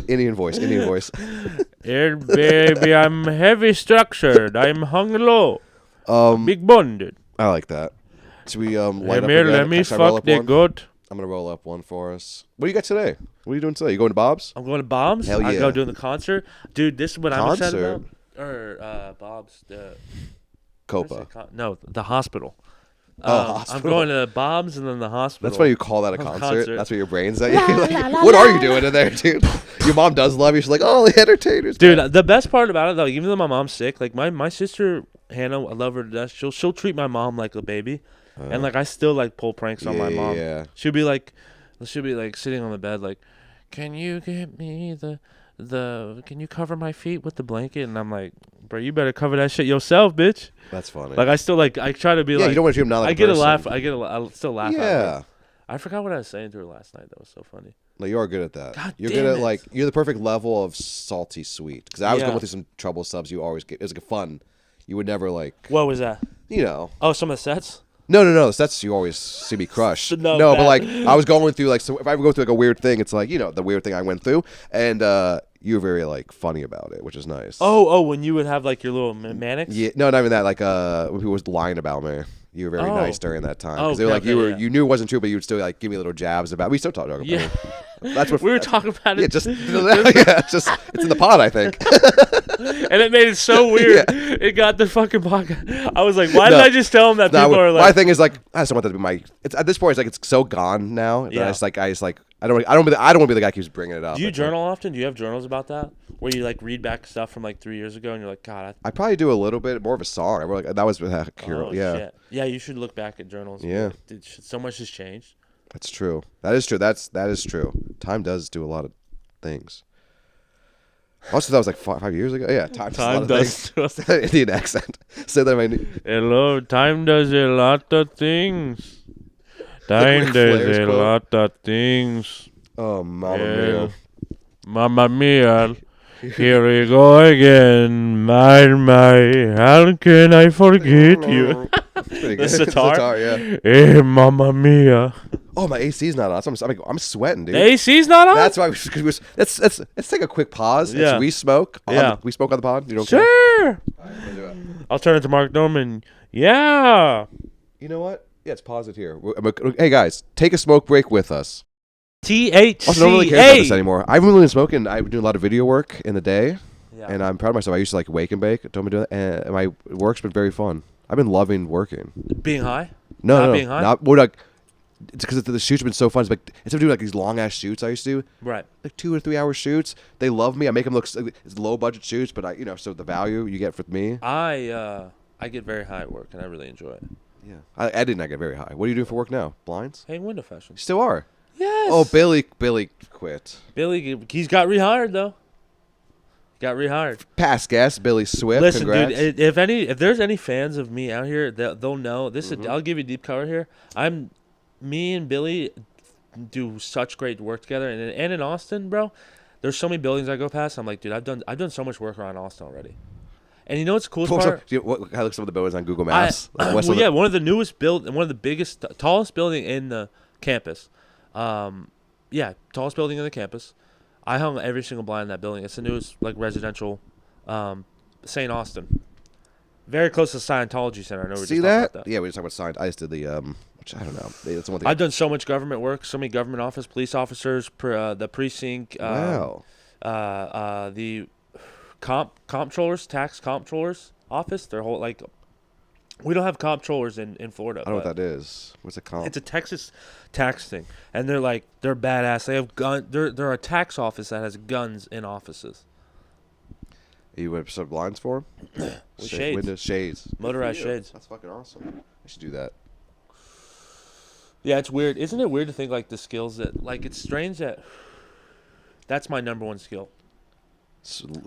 Indian voice. Here, baby, I'm heavy structured. I'm hung low. Big boned. I like that. Should we light up Here, again? let me Should I roll fuck up the one? goat. I'm gonna roll up one for us. What do you got today? What are you doing today? You going to Bob's? I'm going to Bob's. Hell I yeah. go doing the concert, dude. This is what I'm excited Concert? about. Or Bob's. Copa. No, the hospital. Hospital. I'm going to Bob's and then the hospital. That's why you call that a concert. Concert. That's what your brain's at. What are you doing in there, dude? Your mom does love you. She's like, oh, the entertainers. Dude, the best part about it though, even though my mom's sick, like my sister Hannah, I love her to death. She'll treat my mom like a baby, and like I still like pull pranks on my mom. Yeah. She'll be like sitting on the bed like, can you get me can you cover my feet with the blanket? And I'm like, bro, you better cover that shit yourself, bitch. That's funny. Like I still I try to be like, you don't want to treat him not like I a get person. a laugh. I still laugh. At Yeah. her. I forgot what I was saying to her last night. That was so funny. No, you are good at that. God you're damn good at it. like you're the perfect level of salty sweet. Because I was Yeah. going through some trouble subs. You always get it was like fun. You would never like What was that? you know. Oh, some of the sets. No. That's you always see me crush. No, but that- like I was going through like so if I ever go through like a weird thing, it's like the weird thing I went through, and you were very like funny about it, which is nice. Oh, when you would have like your little manics. Yeah, no, not even that. Like when people was lying about me, you were very Oh. nice during that time. Oh, Because they were like okay, yeah. you knew it wasn't true, but you would still like give me little jabs about. We still talk about Yeah. it. That's what We were talking about it. Yeah, just it's in the pod, I think. And it made it so weird. It got the fucking podcast. I was like, why did I just tell him that No, people are my like, thing is like I just don't want that to be my. It's at this point. It's like it's so gone now. That Yeah. I just like I don't want to be the guy who keeps bringing it up. do you Like, journal often? Do you have journals about that? Where you like read back stuff from like 3 years ago and you're like, God, I probably do a little bit more of a song. I wrote, like that was oh, yeah. shit. Yeah, you should look back at journals. Yeah. Dude, so much has changed. That's true. That is true. That is true. Time does do a lot of things. Also, that was like 5 years ago. Yeah, time does a lot of things. Indian accent. Say that in my. Hello, time does a lot of things. Time Ric does Flair's a quote. lot of things. Oh, Mamma Yeah. Mia. Mamma mia, here we go again. My, how can I forget you? That's pretty The good. sitar? Yeah. Hey, Mamma mia. Oh, my AC's not on. So I'm sweating, dude. The AC's not on? That's why. Let's take a quick pause. Yeah. We smoke. Yeah. We smoke on the pod. You don't care? Sure. I'll turn it to Mark Norman. Yeah. You know what? Yeah, it's paused here. Hey guys, take a smoke break with us. THCA. Also, no one really cares about this anymore. I haven't really been smoking. I've been doing a lot of video work in the day, Yeah. and I'm proud of myself. I used to like wake and bake. Don't be doing that. And my work's been very fun. I've been loving working. Being high? No, Not no, being high? not well, like it's because the shoots have been so fun. It's like instead of doing like these long ass shoots I used to do, Right. like 2 or 3 hour shoots. They love me. I make them look like it's low budget shoots, but so the value you get with me. I get very high at work and I really enjoy it. Yeah, I did not get very high. What are you doing for work now? Blinds? Hey, window fashion. You still are. Yes. Oh, Billy quit. Billy, he's got rehired though. Got rehired. Past guest Billy Swift. Listen, Congrats. dude. If there's any fans of me out here, they'll know this. I'll give you a deep cover here. Me and Billy do such great work together, and in Austin, bro. There's so many buildings I go past. I'm like, dude, I've done so much work around Austin already. And you know what's the coolest So, part? I look some of the buildings on Google Maps. One of the newest and one of the biggest, tallest building in the campus. Tallest building in the campus. I hung every single blind in that building. It's the newest like residential, St. Austin. Very close to the Scientology Center. I know we See just that? talked about that. Yeah, we just talked about science. I just did the which I don't know. That's one thing. I've done so much government work, so many government office, police officers, the precinct, Wow. the comptrollers, tax comptrollers office. Their whole like, we don't have comptrollers in Florida. I don't know what that is. What's a comp? It's a Texas tax thing, and they're badass. They have gun. They're a tax office that has guns in offices. You would set blinds for them? With shades. Windows, shades. Motorized Good for you. shades. That's fucking awesome. I should do that. Yeah, it's weird. Isn't it weird to think like the skills that like it's strange that that's my number one skill.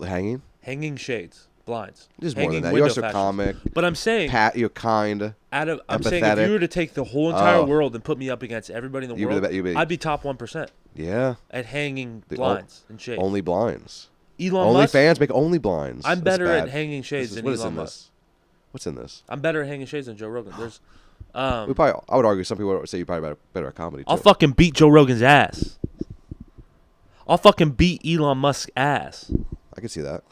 Hanging? Hanging shades, blinds. There's more than Hanging that. You're window also fashions. comic. But I'm saying You're kind. I'm saying if you were to take the whole entire world and put me up against everybody in the world, I'd be top 1%. Yeah. At hanging blinds and shades. Only blinds. Elon Musk. Fans make only blinds. I'm better at hanging shades than Elon Musk. What's in this? I'm better at hanging shades than Joe Rogan. There's, I would argue some people would say you're probably better at comedy. Too. I'll fucking beat Joe Rogan's ass. I'll fucking beat Elon Musk's ass. I could see that.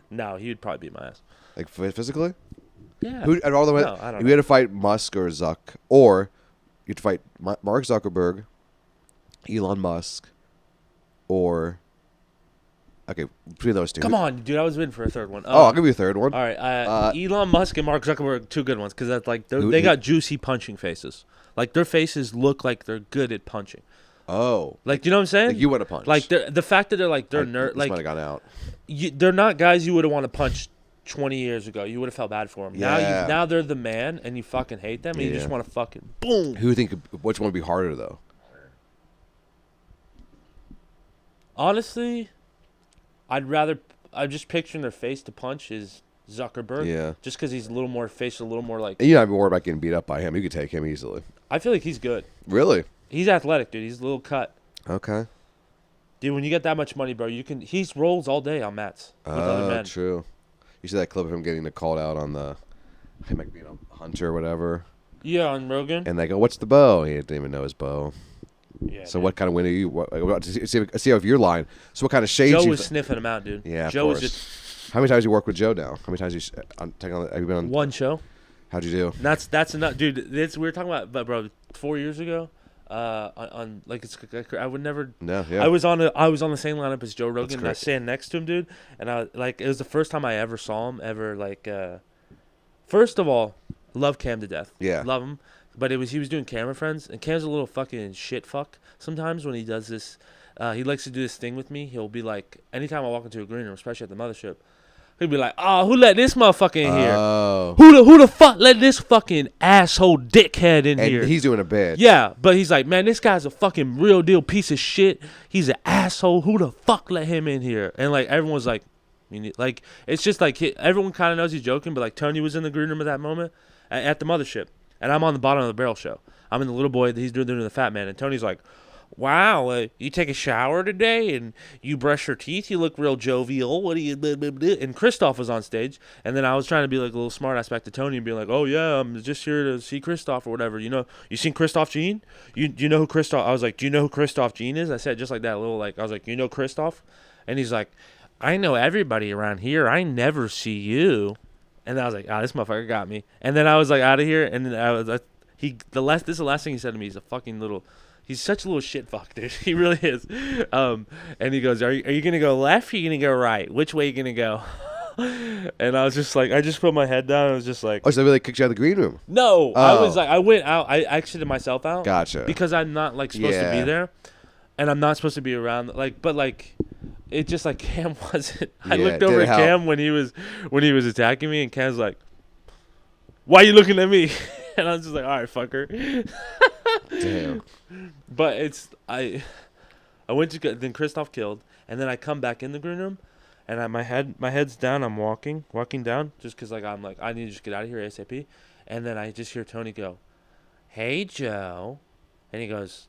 No, he would probably beat my ass. Like physically? Yeah. I don't know. You had to fight Musk or Zuck, or you'd fight Mark Zuckerberg, Elon Musk, or between those two. Come on, dude! I was waiting for a third one. I'll give you a third one. All right, Elon Musk and Mark Zuckerberg, two good ones because that's like they got juicy punching faces. Like their faces look like they're good at punching. Oh, like you know what I'm saying? Like you want to punch? Like the fact that they're nerd, like might have gone out. They're not guys you would have wanted to punch 20 years ago. You would have felt bad for them. Yeah. Now they're the man, and you fucking hate them, and you just want to fucking boom. Who think which one would be harder though? Honestly, I'm just picturing their face to punch is Zuckerberg. Yeah. Just because he's a little more like. And you're not worried about getting beat up by him. You could take him easily. I feel like he's good. Really? He's athletic, dude. He's a little cut. Okay. Dude, when you get that much money, bro, he rolls all day on mats with other men. True. You see that clip of him getting called out on him like being a hunter or whatever. Yeah, on Rogan. And they go, "What's the bow?" He didn't even know his bow. Yeah. So what kind of wind are you? See if you're lying. So what kind of shades? Joe was sniffing him out, dude. Yeah, Joe was just. How many times you worked with Joe now? How many times have you been on? One show. How'd you do? That's enough, dude. We were talking about, but bro, 4 years ago, on like I would never. No, yeah. I was on the same lineup as Joe Rogan. And I was standing next to him, dude, and it was the first time I ever saw him ever like. First of all, love Cam to death. Yeah, love him. But he was doing Camera Friends, and Cam's a little fucking shit fuck sometimes when he does this. He likes to do this thing with me. He'll be like, anytime I walk into a green room, especially at the mothership, he'll be like, "Oh, who let this motherfucker in here? Who the fuck let this fucking asshole dickhead in here?" And he's doing a bit. Yeah, but he's like, "Man, this guy's a fucking real deal piece of shit. He's an asshole. Who the fuck let him in here?" And like everyone's like, it's just like everyone kind of knows he's joking, but like Tony was in the green room at that moment at the mothership. And I'm on the bottom of the barrel show. I'm in the little boy. He's doing the fat man. And Tony's like, "Wow, you take a shower today and you brush your teeth. You look real jovial. What do you?" Blah, blah, blah. And Christoph was on stage. And then I was trying to be like a little smart ass back to Tony and be like, "Oh yeah, I'm just here to see Christoph or whatever. You know, you seen Christoph Jean? Do you know who Christoph?" I was like, "Do you know who Christoph Jean is?" I said just like that, I was like, "You know Christoph?" And he's like, "I know everybody around here. I never see you." And I was like, this motherfucker got me. And then I was like out of here. And then this is the last thing he said to me. He's such a little shit fuck, dude. He really is. And he goes, are you going to go left or are you going to go right? Which way are you going to go? And I was just like, I just put my head down. I was just like. Oh, so they really kicked you out of the green room? No. I was like, I went out. I exited myself out. Gotcha. Because I'm not like supposed to be there. And I'm not supposed to be around. It just like Cam wasn't. I looked over at Cam when he was attacking me, and Cam's like, "Why are you looking at me?" And I was just like, "All right, fucker." Damn. But I went to then Christoph killed, and then I come back in the green room, and my head's down. I'm walking down just because I'm like I need to just get out of here ASAP, and then I just hear Tony go, "Hey Joe," and he goes,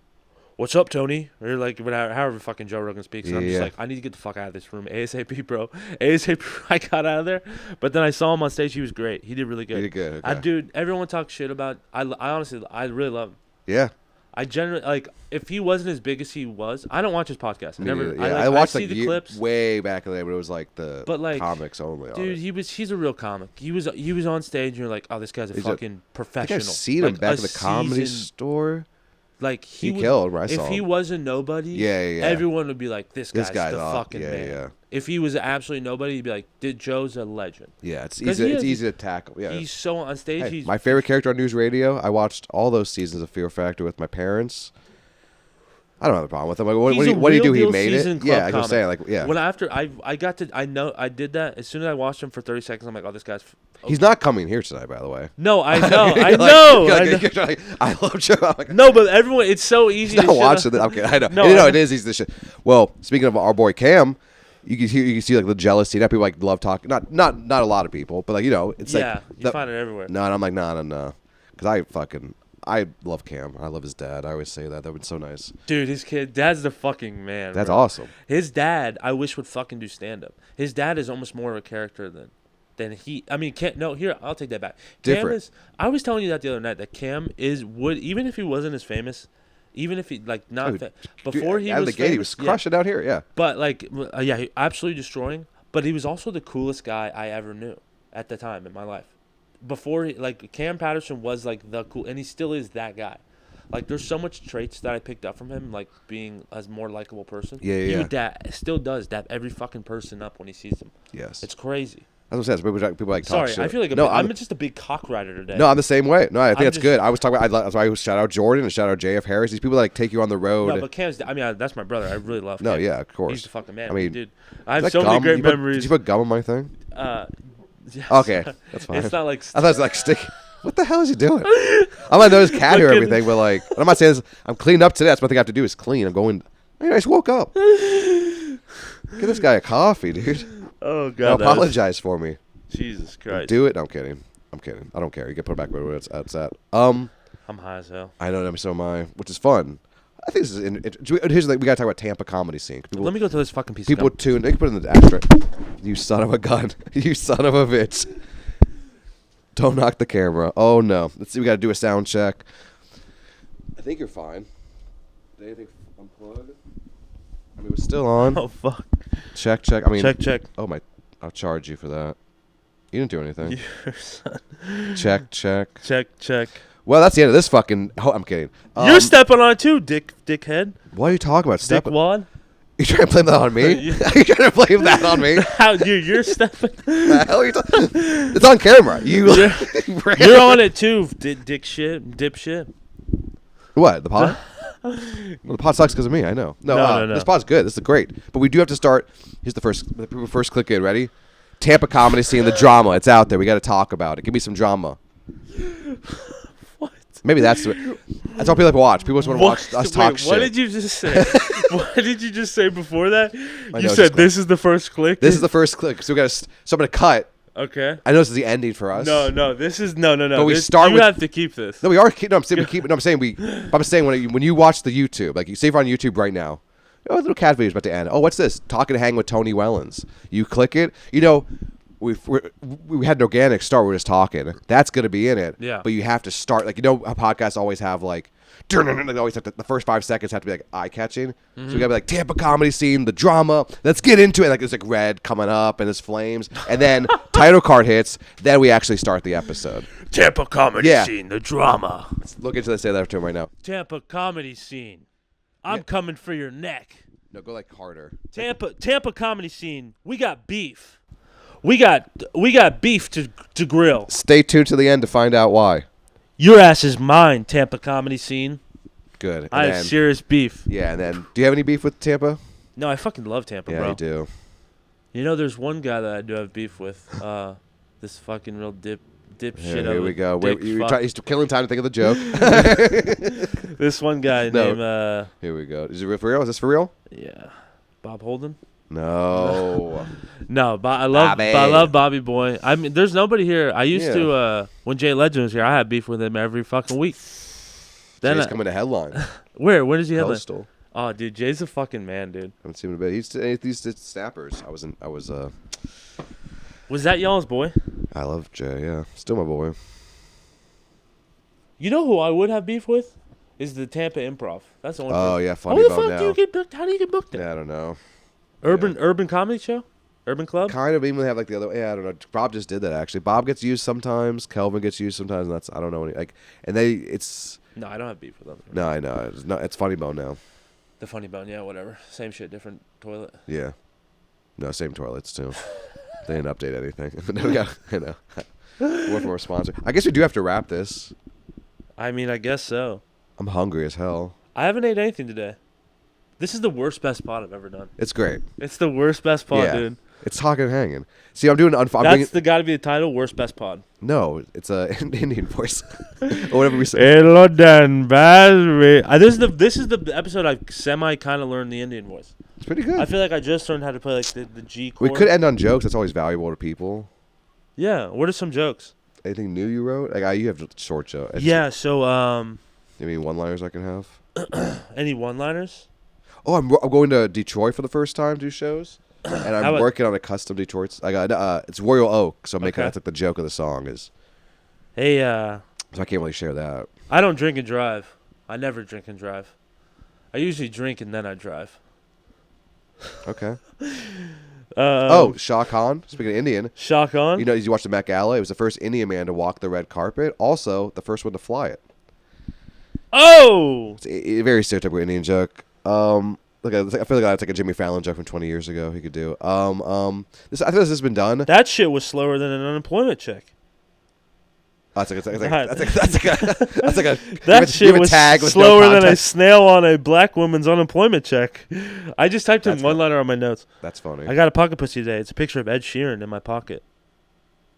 "What's up, Tony?" Or like whatever, however fucking Joe Rogan speaks. And I'm just Yeah. like, I need to get the fuck out of this room ASAP, bro. ASAP. I got out of there, but then I saw him on stage. He was great. He did really good. He did good. Okay. Dude, everyone talks shit about. I honestly, I really love him. Yeah. I generally like if he wasn't as big as he was. I don't watch his podcast. I Me never. neither. Yeah, I watched see like the clips. way back in the day, but it was like the But, like, comics only. on Dude, it. he's a real comic. He was on stage and you're like, oh, this guy's a He's fucking I think professional. I've seen like, him back a in the comedy seasoned- store. Like He would- killed when I saw If he him. was a nobody, Yeah. everyone would be like, this This guy's guy's the up. fucking Yeah, man. yeah. If he was absolutely nobody, you'd be like, Joe's a legend. Yeah, it's 'Cause easy. he It's is- easy to tackle. Yeah. He's so on stage. Hey, he's my favorite character on News Radio. I watched all those seasons of Fear Factor with my parents. I don't have a problem with him. Like, He's what do you do? a He real made it. seasoned Yeah, club like I'm saying, like, yeah. When after I got to I did that as soon as I watched him for 30 seconds. I'm like, oh, this guy's. He's not coming here tonight, by the way. No, I know, I You're like- know. you're I like- know. you're like, I love Joe. I'm like, No, but everyone, it's so easy he's to not shit watching on- it. Okay, I know. No, No, I- it is. He's the shit. Well, speaking of our boy Cam, you can see like the jealousy. That people like love talking. Not a lot of people, but like it's Yeah, like you find it everywhere. No, and I'm like no, because I love Cam. I love his dad. I always say that. That would be so nice. Dude, his dad's the fucking man. That's bro. awesome. His dad, I wish would fucking do stand up. His dad is almost more of a character than he. I mean, here I'll take that back. Different. Cam is. I was telling you that the other night that Cam would even if he wasn't as famous, even if he like not Dude, before he out was of the gate, he was famous, crushing out here. Yeah. But like, yeah, he absolutely destroying. But he was also the coolest guy I ever knew at the time in my life. Before, like Cam Patterson was like the cool, and he still is that guy. Like, there's so much traits that I picked up from him, like being a more likable person. Yeah, He yeah. would still does dap every fucking person up when he sees them. Yes. It's crazy. That's what it says. People like talk Sorry, shit. I feel like I'm just a big cock rider today. No, I'm the same way. No, I think I'm that's just- good. I was talking about. That's why I was shout out Jordan and shout out JF Harris. These people that like take you on the road. No, but Cam's. I mean, that's my brother. I really love. No, Cam. yeah, of course. He's the fucking man. I mean, dude, I have Is so that many gum? great You put- memories. Did you put gum on my thing? Yes. Okay, that's fine. It's not like. I thought it was like stick. What the hell is he doing? I'm gonna know his cat here, Fucking- everything, but like, and I'm not saying this. I'm cleaned up today. That's one thing I have to do is clean. I'm going. I just woke up. Get this guy a coffee, dude. Oh Now god. apologize for me. Jesus Christ. Do it. No, I'm kidding. I'm kidding. I don't care. You can put it back where it's at. I'm high as hell. I know. So am I, which is fun. I think this is. Here's the thing. We gotta talk about Tampa comedy scene. People, Let me go to this fucking piece. people of gum. tune. They can put it in the extra. You son of a gun. You son of a bitch. Don't knock the camera. Oh no. Let's see. We gotta do a sound check. I think you're fine. Did anything unplug? I mean, it was still on. Oh fuck. Check. I mean, Check. Oh my. I'll charge you for that. You didn't do anything. Your son. Check. Check. Well, that's the end of this fucking. Oh, I'm kidding. You're stepping on it too, dickhead. What are you talking about? Dick wad. You trying to blame that on me? You- Are you trying to blame that on me? How you're stepping? The hell are you talking? It's on camera. You're on it too, dipshit. What? The pod? Well, the pod sucks because of me. I know. No. This pod's good. This is great. But we do have to start. Here's the first click in. Ready? Tampa comedy scene, the drama. It's out there. We got to talk about it. Give me some drama. What? Maybe that's all people like to watch. People just want to watch us talk shit. What did you just say? What did you just say before that? I You know, said just this is the first click. This is the first click. So we got to. So I'm gonna cut. Okay. I know this is the ending for us. No. This is no. But we start You with- have to keep this. No, we are. No, I'm saying we keep. No, I'm saying we. I'm saying when you watch the YouTube, like you say, if you're on YouTube right now, oh, a little cat video's about to end. Oh, what's this? Talking to Hang with Tony Wellons. You click it. You know, we had an organic start. We're just talking. That's gonna be in it. Yeah. But you have to start like how podcasts always have like. They always have to, the first 5 seconds have to be like eye catching. So we gotta be like Tampa comedy scene, the drama. Let's get into it. Like there's like red coming up and there's flames, and then title card hits. Then we actually start the episode. Tampa comedy Yeah. scene, the drama. Let's look into this. Say that to him right now. Tampa comedy scene. I'm Yeah. coming for your neck. No, go like harder. Tampa comedy scene. We got beef. We got beef to grill. Stay tuned to the end to find out why. Your ass is mine, Tampa comedy scene. Good. And I then, have serious beef. yeah, and then do you have any beef with Tampa? No, I fucking love Tampa, Yeah, bro. you do. You know, there's one guy that I do have beef with. This fucking real dip shit. Here we go. Dick fuck. He's killing time to think of the joke. This one guy No. named Here we go. Is it for real? Is this for real? yeah, Bob Holden. No. No, I love Bobby Boy. I mean, there's nobody here. I used to when Jay Legend was here. I had beef with him every fucking week. Then Jay's coming to headline. Where? Where does he headline? Coastal. Oh, dude, Jay's a fucking man, dude. Haven't seen him in a bit. These snappers. Was that y'all's boy? I love Jay. Yeah, still my boy. You know who I would have beef with? Is the Tampa Improv. That's the only. Oh person. yeah, funny How the bone fuck now. do you get booked? How do you get booked there? Yeah, I don't know. Urban comedy show? Urban club? Kind of even have like the other. Yeah, I don't know. Bob just did that actually. Bob gets used sometimes. Kelvin gets used sometimes. And that's I don't know. Like, and it's. No, I don't have beef with them. No, I know. It's funny bone now. The funny bone, yeah, whatever. Same shit, different toilet. Yeah. No, same toilets too. They didn't update anything. No, yeah, I know. More from our sponsor. I guess we do have to wrap this. I mean, I guess so. I'm hungry as hell. I haven't ate anything today. This is the worst best pod I've ever done. It's great. It's the worst best pod, Yeah. dude. It's Talkin Hangin. See, I'm doing. That's got to be the title. Worst best pod. No, it's a Indian voice or whatever we say. Hello, Dan This is the episode I semi kind of learned the Indian voice. It's pretty good. I feel like I just learned how to play like the G chord. We could end on jokes. That's always valuable to people. Yeah. What are some jokes? Anything new you wrote? Like you have short jokes. Yeah. So You mean one-liners I can have? any one-liners? Oh, I'm going to Detroit for the first time. Do shows. And I'm working on a custom Detroit. I got it's Royal Oak, so I'm making that's like the joke of the song is. Hey, so I can't really share that. I don't drink and drive. I never drink and drive. I usually drink and then I drive. Okay. Oh, Shah Khan. Speaking of Indian, Shah Khan. you know, you watched the Met Gala. It was the first Indian man to walk the red carpet. Also, the first one to fly it. Oh, It's a very stereotypical Indian joke. I feel like that's like a Jimmy Fallon joke from 20 years ago. He could do. I think this has been done. that shit was slower than an unemployment check. That's like a That shit was tag with slower no than a context. snail on a black woman's unemployment check. I just typed in That's one good. letter on my notes. That's funny. I got a pocket pussy today. It's a picture of Ed Sheeran in my pocket.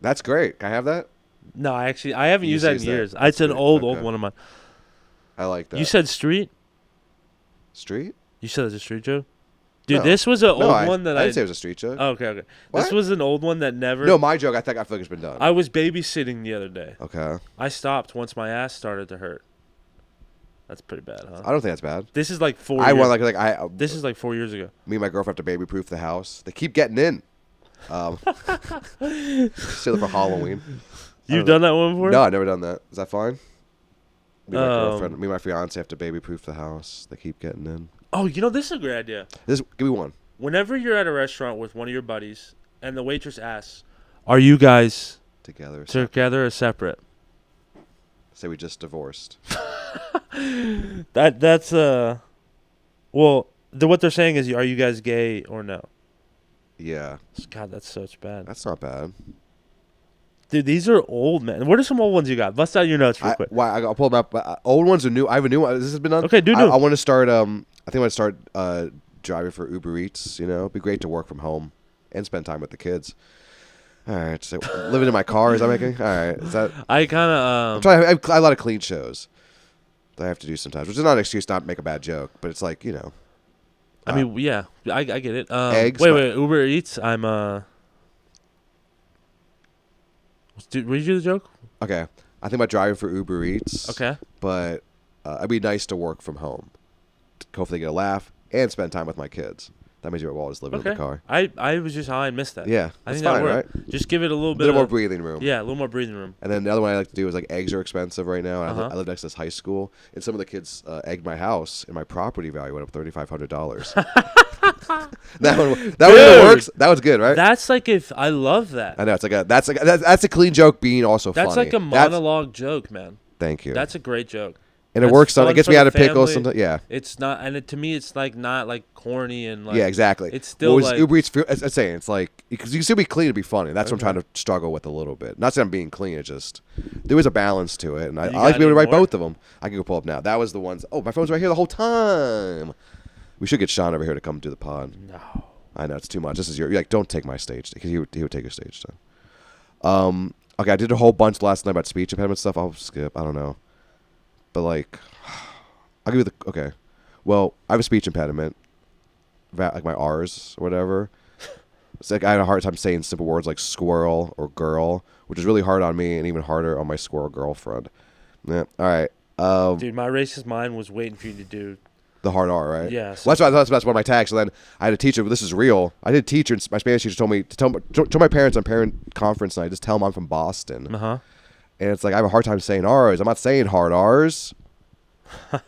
That's great. Can I have that? No, I haven't You used that in used that. years. It's an Great. old Okay. one of mine. I like that. You said street? Street? You said it's a street joke? Dude, No. this was an old one that I didn't say it was a street joke. Oh, okay. What? This was an old one that never. No, my joke. I feel like it's been done. I was babysitting the other day. Okay. I stopped once my ass started to hurt. That's pretty bad, huh? I don't think that's bad. This is like 4 I years. want I. This is like 4 years ago. Me and my girlfriend have to baby proof the house. They keep getting in. Still for Halloween. You've done that one before? No, I've never done that. Is that fine? Me and my girlfriend, Um, me and my fiance have to baby proof the house. They keep getting in. Oh, you know, this is a great idea. Give me one. Whenever you're at a restaurant with one of your buddies and the waitress asks, "Are you guys Together. together or separate?" Say we just divorced. That's well, what they're saying is, are you guys gay or no? Yeah. God, that's such bad. That's not bad. Dude, these are old, man. What are some old ones you got? Bust out your notes real quick. I'll pull them up. Old ones are new. I have a new one. This has been done. Okay, do I new. want to start. I think I'm gonna start driving for Uber Eats. You know, it'd be great to work from home and spend time with the kids. All right, so living in my car is that making? All right, is that? I kind of I'm trying. I have a lot of clean shows that I have to do sometimes, which is not an excuse not to make a bad joke, but it's like, you know. I mean, yeah, I get it. Eggs, Wait, Uber Eats. I'm Did you do the joke? Okay, I think about driving for Uber Eats. Okay. But it'd be nice to work from home, hopefully get a laugh and spend time with my kids. That means you're always living in the car. I was just I missed that. Yeah, I that's think that fine, worked. right? Just give it a little A bit little more of breathing room. Yeah, a little more breathing room. And then the other one I like to do is like eggs are expensive right now. And Uh-huh. I live next to this high school, and some of the kids egged my house, and my property value went up $3,500. that one works. That was good, right? That's like if I love that. I know it's like that's a clean joke being also That's funny. like a monologue joke, man. Thank you. That's a great joke. And it That's works. It fun gets for me the out of pickles. family. Sometimes, yeah. It's not, and to me, it's like not like corny and like. Yeah, exactly. It's still Whereas like Uber Eats. I'm saying it's like because you can still be clean to be funny. That's what I'm trying to struggle with a little bit. Not saying I'm being clean. It's just there was a balance to it, and I like to be able to write both of them. I can go pull up now. That was the ones. Oh, my phone's right here the whole time. We should get Sean over here to come do the pod. No. I know it's too much. This is you're like, don't take my stage because he would take your stage time. Okay, I did a whole bunch last night about speech impediment stuff. I'll skip. I don't know, but like, I'll give you the okay. Well, I have a speech impediment, like my R's or whatever. It's like I had a hard time saying simple words like squirrel or girl, which is really hard on me and even harder on my squirrel girlfriend. Yeah. All right. Dude, my racist mind was waiting for you to do. The hard R, right? Yeah. Well, that's why I thought that's one of my tags. So then I had a teacher. This is real. I did a teacher. My Spanish teacher told me to tell my parents on parent conference night. Just tell them I'm from Boston. Uh-huh. And it's like I have a hard time saying R's. I'm not saying hard R's. So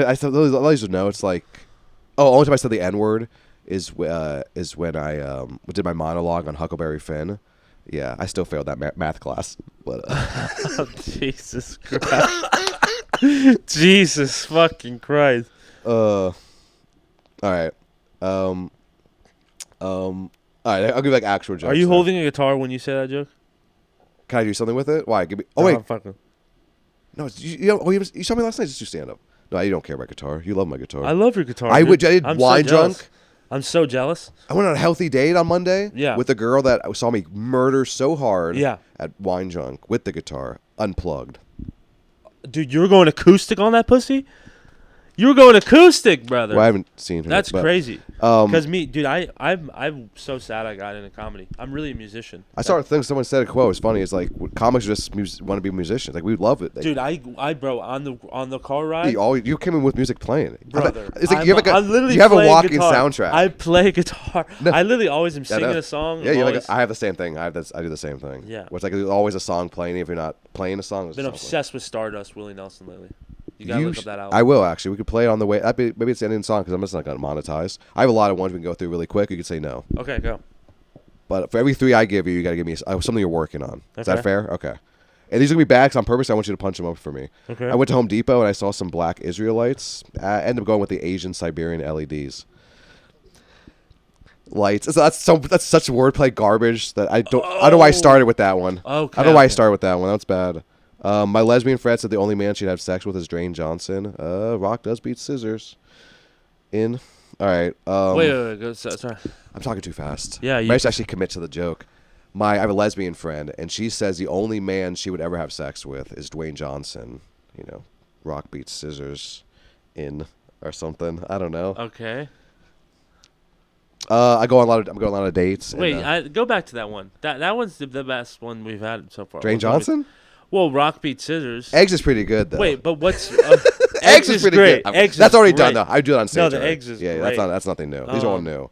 I said those would know. It's like, only time I said the N word is when I did my monologue on Huckleberry Finn. Yeah, I still failed that math class. But Jesus Christ. Jesus fucking Christ. All right. All right. I'll give you like actual jokes. Are you now. holding a guitar when you say that joke? Can I do something with it? Why? Give me. Oh No, wait. I'm fucking. No. You saw me last night. Just do stand up. No, you don't care about guitar. You love my guitar. I love your guitar. I dude. did I'm wine so jealous. drunk. I'm so jealous. I went on a healthy date on Monday. Yeah. With a girl that saw me murder so hard. Yeah. At wine drunk with the guitar unplugged. Dude, you were going acoustic on that pussy? You were going acoustic, brother. Well, I haven't seen her. That's but, crazy. Because me, dude, I'm so sad I got into comedy. I'm really a musician. I saw a thing. Someone said a quote. It's funny. It's like comics just want to be musicians. Like we love it. Dude, I bro on the car ride. You came in with music playing. Brother, it's like you have I'm literally you have a playing walking guitar. soundtrack. I play guitar. No. I literally always am singing no. a song. Yeah, I'm I have the same thing. I do the same thing. Yeah. Where it's like there's always a song playing. If you're not playing a song, there's been a song obsessed with Stardust, Willie Nelson lately. You gotta look up that album. I will actually. We could play it on the way. Maybe it's the ending song because I'm just not gonna monetize. I have a lot of ones we can go through really quick. You could say no. Okay, go. But for every 3 I give you, you gotta give me something you're working on. Is that Okay. fair? Okay. And these are gonna be bad 'cause on purpose. I want you to punch them up for me. Okay. I went to Home Depot and I saw some black Israelites. I ended up going with the Asian Siberian LEDs. Lights. So that's such wordplay garbage that I don't know why I started with that one. Okay. I don't know why I started with that one. That's bad. My lesbian friend said the only man she'd have sex with is Dwayne Johnson. Rock does beat scissors. All right. Wait. Go, sorry. I'm talking too fast. Yeah, I should actually commit to the joke. I have a lesbian friend, and she says the only man she would ever have sex with is Dwayne Johnson. You know, rock beats scissors or something. I don't know. Okay. I'm going on a lot of dates. Wait, and, go back to that one. That one's the best one we've had so far. Dwayne Johnson? Well, rock beat scissors. Eggs is pretty good though. Wait, but what's eggs is pretty great. good. Eggs That's is already great. done though. I do that on stage. No, the already. eggs is yeah. great. That's nothing new. These are all new.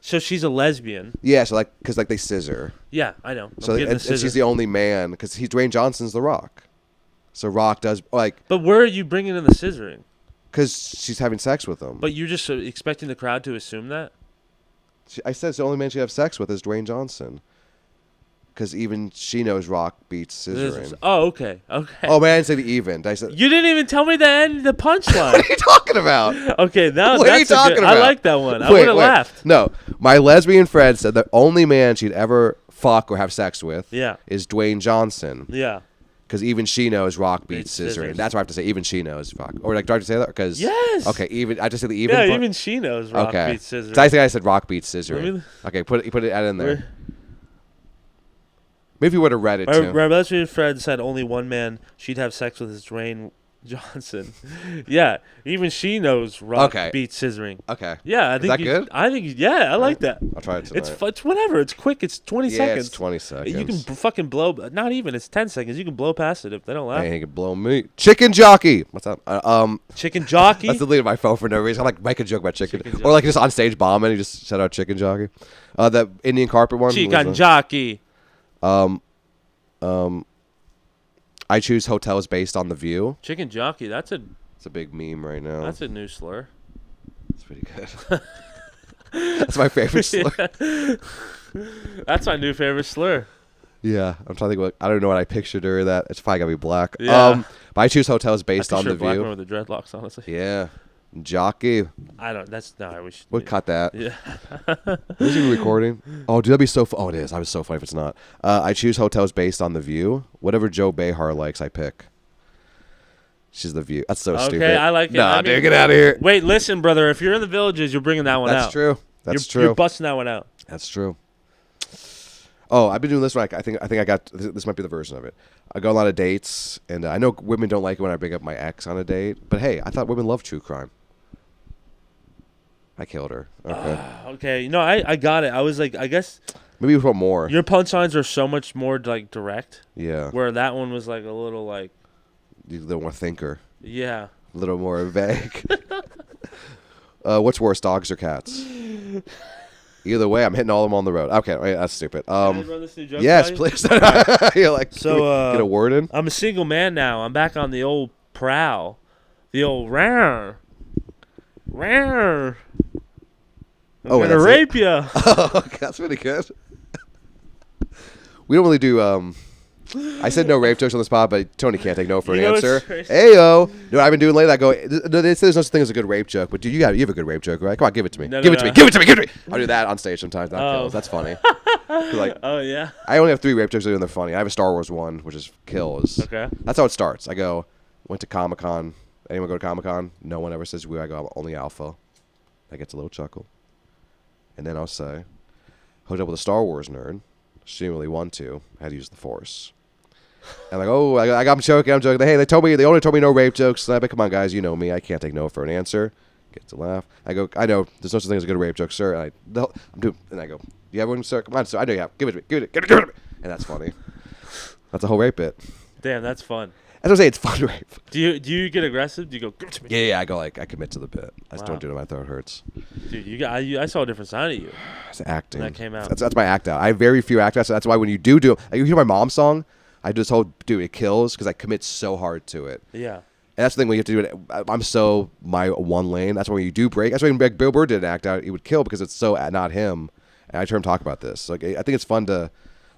So she's a lesbian. Yeah, so because they scissor. Yeah, I know. So and she's the only man because Dwayne Johnson's the Rock. So Rock does like. But where are you bringing in the scissoring? Because she's having sex with him. But you're just expecting the crowd to assume that. I said the only man she'd have sex with is Dwayne Johnson. Because even she knows Rock beats scissoring. Oh, okay. Oh man, I didn't say the even. I said. You didn't even tell me the punchline. What are you talking about? Okay, now what are you talking about? I like that one. I would have laughed. No, my lesbian friend said the only man she'd ever fuck or have sex with is Dwayne Johnson. Yeah. Because even she knows Rock beats scissoring. That's why I have to say even she knows Rock. Or like, do I have to say that? Because yes. Okay, even I just say the even. Yeah, even she knows Rock beats scissoring. I think I said Rock beats scissoring. Okay, put it in there. Maybe you would have read it too. My lesbian friend said only one man she'd have sex with is Dwayne Johnson. Yeah, even she knows Rock beats scissoring. Okay. Yeah, I think is that good? I think I like that. I'll try it tonight. It's whatever. It's quick. It's 20 seconds. It's 20 seconds. You can fucking blow. Not even. It's 10 seconds. You can blow past it if they don't laugh. Hey, you can blow me. Chicken jockey. What's up? Chicken jockey. That's deleted my phone for no reason. I like make a joke about chicken or like just on stage bombing. You just shout out chicken jockey. That Indian carpet one. Chicken jockey. I choose hotels based on the view. Chicken jockey. It's a big meme right now. That's a new slur. It's pretty good. That's my favorite slur. That's my new favorite slur. Yeah, I'm trying to think. I don't know what I pictured her that. It's probably gotta be black. Yeah. But I choose hotels based on the black view. Man with the dreadlocks, honestly. Yeah, jockey. I don't. That's no. We'll cut that. Yeah. Is it even recording? Oh, dude, that'd be so. Oh, it is. I was so funny if it's not. I choose hotels based on the view. Whatever Joe Behar likes, I pick. She's the view. That's so stupid. Okay, I like it. Nah, dude, get out of here. Wait, listen, brother. If you're in the Villages, you're bringing that one out. That's true. That's true. You're busting that one out. That's true. Oh, I've been doing this one. I think I got this. Might be the version of it. I go on a lot of dates, and I know women don't like it when I bring up my ex on a date. But hey, I thought women love true crime. I killed her. Okay. Okay. No, I got it. I was like, I guess. Maybe we put more. Your punchlines are so much more like direct. Yeah. Where that one was like a little like. A little more thinker. Yeah. A little more vague. What's worse, dogs or cats? Either way, I'm hitting all of them on the road. Okay, wait, that's stupid. Can I run this new joke Yes, by you? please. You're like, So get a word in? I'm a single man now. I'm back on the old prowl. The old rawr. Rawr. I'm gonna that's rape you. Oh, that's really good. We don't really do. I said no rape jokes on the spot, but Tony can't take no for an answer. Ayo. You know what I've been doing lately? I go, they say there's no such thing as a good rape joke, but dude, you have a good rape joke, right? Come on, give it to me. Give it to me. I'll do that on stage sometimes. That kills. That's funny. Like, oh yeah. I only have 3 rape jokes, and they're funny. I have a Star Wars one, which is kills. Okay. That's how it starts. I go, went to Comic-Con. Anyone go to Comic-Con? No one ever says we. I go, I'm only alpha. That gets a little chuckle. And then I'll say, hooked up with a Star Wars nerd. She didn't really want to. I had to use the Force. And like, oh, I'm joking. Hey, they only told me no rape jokes. And I bet, come on, guys, you know me. I can't take no for an answer. Get to laugh. I go, I know. There's no such thing as a good rape joke, sir. And I go, you have one, sir? Come on, sir. I know you have. Give it to me. Give it to me. And that's funny. That's a whole rape bit. Damn, that's fun. That's what I'm saying. It's fun rape. Do you get aggressive? Do you go, give it to me? Yeah. I go like, I commit to the bit. I just don't do it. My throat hurts. Dude, I saw a different side of you. It's acting. When that came out. That's my act out. I have very few act outs. So that's why when you do, like, you hear my mom's song, I do this whole, dude, it kills because I commit so hard to it. Yeah. And that's the thing when you have to do it. I'm so my one lane. That's why when you do break. That's why when Bill Burr did an act out, he would kill because it's so not him. And I heard him talk about this. Like, I think it's fun to,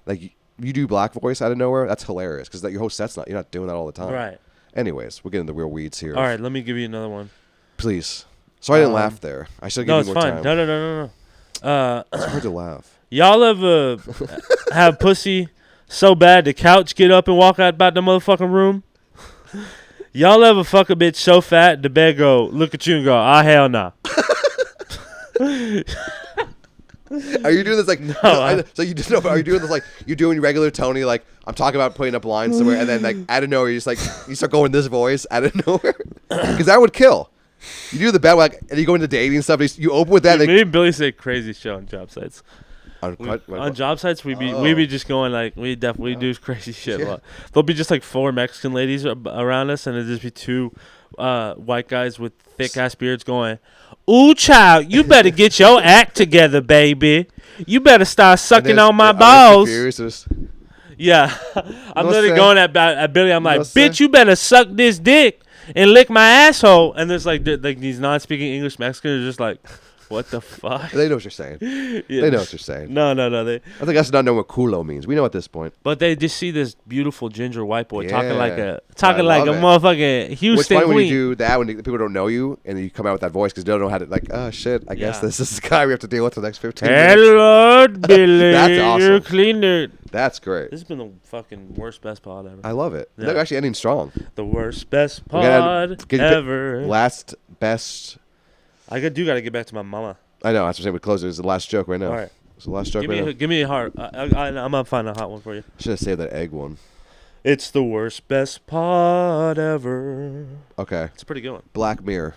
like, you do black voice out of nowhere. That's hilarious because your whole set's you're not doing that all the time. Right. Anyways, we're getting the real weeds here. All right, let me give you another one. Please. Sorry I didn't laugh there. I should have given you more time. No. It's hard to laugh. Y'all ever have pussy so bad the couch get up and walk out about the motherfucking room? Y'all ever fuck a bitch so fat the bed go, look at you and go, ah, hell nah. Are you doing this like no? So you just know? Are you doing this like you're doing regular Tony? Like I'm talking about putting up lines somewhere, and then like out of nowhere, you just like you start going this voice out of nowhere because that would kill. You do the bad like, and you go into dating stuff. You open with that. Dude, me and Billy say crazy shit on job sites. On job sites, we be just going like we definitely do crazy shit. Yeah. There'll be just like 4 Mexican ladies around us, and it'll just be 2 white guys with thick ass beards going, "Ooh, child, you better get your act together, baby. You better start sucking on my balls." Yeah, I'm literally going at Billy. I'm like, "Bitch, you better suck this dick and lick my asshole." And there's like these non-speaking English Mexicans are just like, what the fuck? They know what you're saying. Yeah. They know what you're saying. No. I think that's not knowing what culo means. We know at this point. But they just see this beautiful ginger white boy talking like a it. motherfucking Houston What's funny queen. when you do that when people don't know you and you come out with that voice because they don't know how to like. Oh shit! I guess this is the guy we have to deal with for the next 15 minutes. Hello, Billy. That's awesome. You're cleaner. That's great. This has been the fucking worst best pod ever. I love it. Yeah. They're actually ending strong. The worst best pod ever. Last best. I do gotta get back to my mama. I know. That's what I'm saying. We close it. It's the last joke right now. All right. It's the last joke Give me a heart. I'm gonna find a hot one for you. Should have saved that egg one. It's the worst best pod ever. Okay. It's a pretty good one. Black Mirror.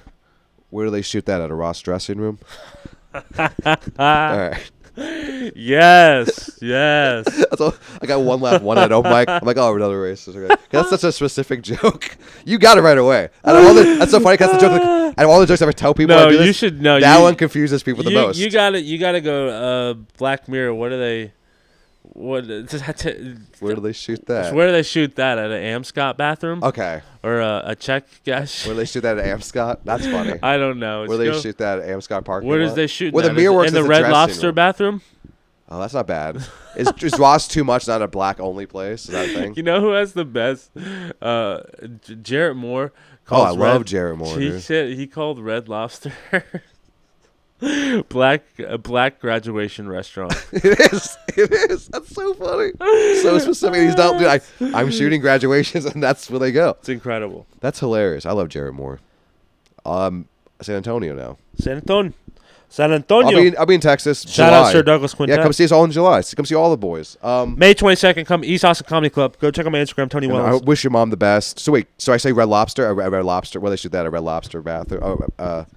Where do they shoot that at a Ross dressing room? All right. Yes. That's all, I got one left, one I don't like. I'm like, oh, another racist. Okay. That's such a specific joke. You got it right away. That's so funny because the joke. Like, out of all the jokes I ever tell people, no, I do this, you should know. That one confuses people the most. You gotta go. Black Mirror. What are they? Where do they shoot that? Where do they shoot that at an Amscott bathroom? Okay. Or a Czech gas? Where do they shoot that at Amscott? That's funny. I don't know. Where do they shoot that at Amscott parking Where lot? does they shoot? Where the mirror works in the Red Lobster bathroom. Oh, that's not bad. Is Ross too much not a black only place? Is that a thing? You know who has the best? Jarrett Moore. Oh, I love Jarrett Moore. He called Red Lobster a black graduation restaurant. It is. That's so funny. So specific. He's not. Dude, I'm shooting graduations, and that's where they go. It's incredible. That's hilarious. I love Jarrett Moore. San Antonio now. San Antonio. I'll be in Texas. Shout out Sir Douglas Quintet. Yeah, come see us all in July. Come see all the boys. May 22nd, come East Austin Comedy Club. Go check out my Instagram, Tony Wellons. I wish your mom the best. So wait, so I say Red Lobster, a Red Lobster. Where they shoot that, a Red Lobster bathroom?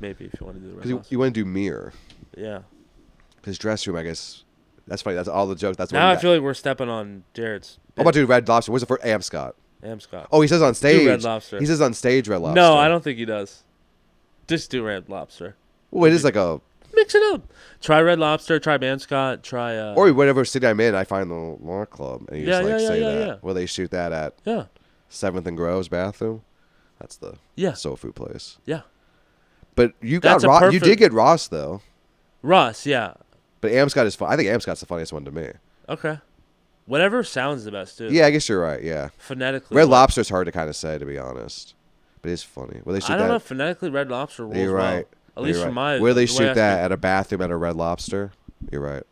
Maybe if you want to do the Red Lobster. You want to do Mirror. Yeah. His dress room, I guess, That's funny. That's all the joke. That's what Now we I got. feel like we're stepping on Jared's. What about dude Red Lobster? Where's the first? Scott. Scott. Oh, he says on stage. Red Lobster. He says on stage Red Lobster. No, I don't think he does. Just do Red Lobster. Well, it is like a. Mix it up. Try Red Lobster. Try Scott. Try. Or whatever city I'm in, I find the law club, and you just say that. Yeah. Where they shoot that at 7th and Groves bathroom. That's the soul food place. Yeah. But you That's got Ross. perfect- You did get Ross though. Ross, yeah. But Scott is fun. I think Scott's the funniest one to me. Okay. Whatever sounds the best, too. Yeah, I guess you're right. Yeah. Phonetically. Red Lobster's hard to kind of say, to be honest. But it's funny. Where they shoot I don't know if phonetically Red Lobster rolls You're right. At least from my. Where they the way shoot I that speak. at a bathroom at a Red Lobster. You're right.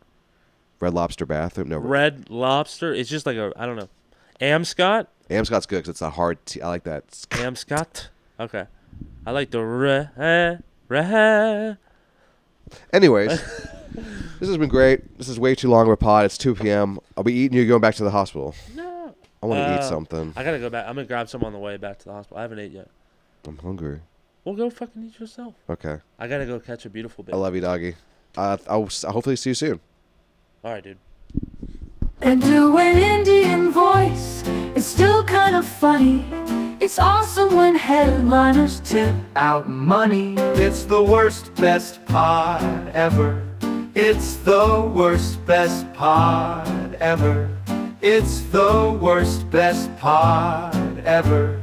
Red Lobster bathroom. No. Red Lobster. It's just like a. I don't know. Scott. Scott's good because it's a hard T. I like that. Scott. Okay. I like the re. Anyways, this has been great. This is way too long of a pod. It's 2 p.m. I'll be eating you going back to the hospital. No. I want to eat something. I gotta go back. I'm gonna grab some on the way back to the hospital. I haven't ate yet. I'm hungry. Well, go fucking eat yourself. Okay. I gotta go catch a beautiful baby. I love you, doggy. I'll hopefully see you soon. All right, dude. And do an Indian voice, it's still kind of funny. It's awesome when headliners tip out money. It's the worst, best pod ever. It's the worst, best pod ever. It's the worst, best pod ever.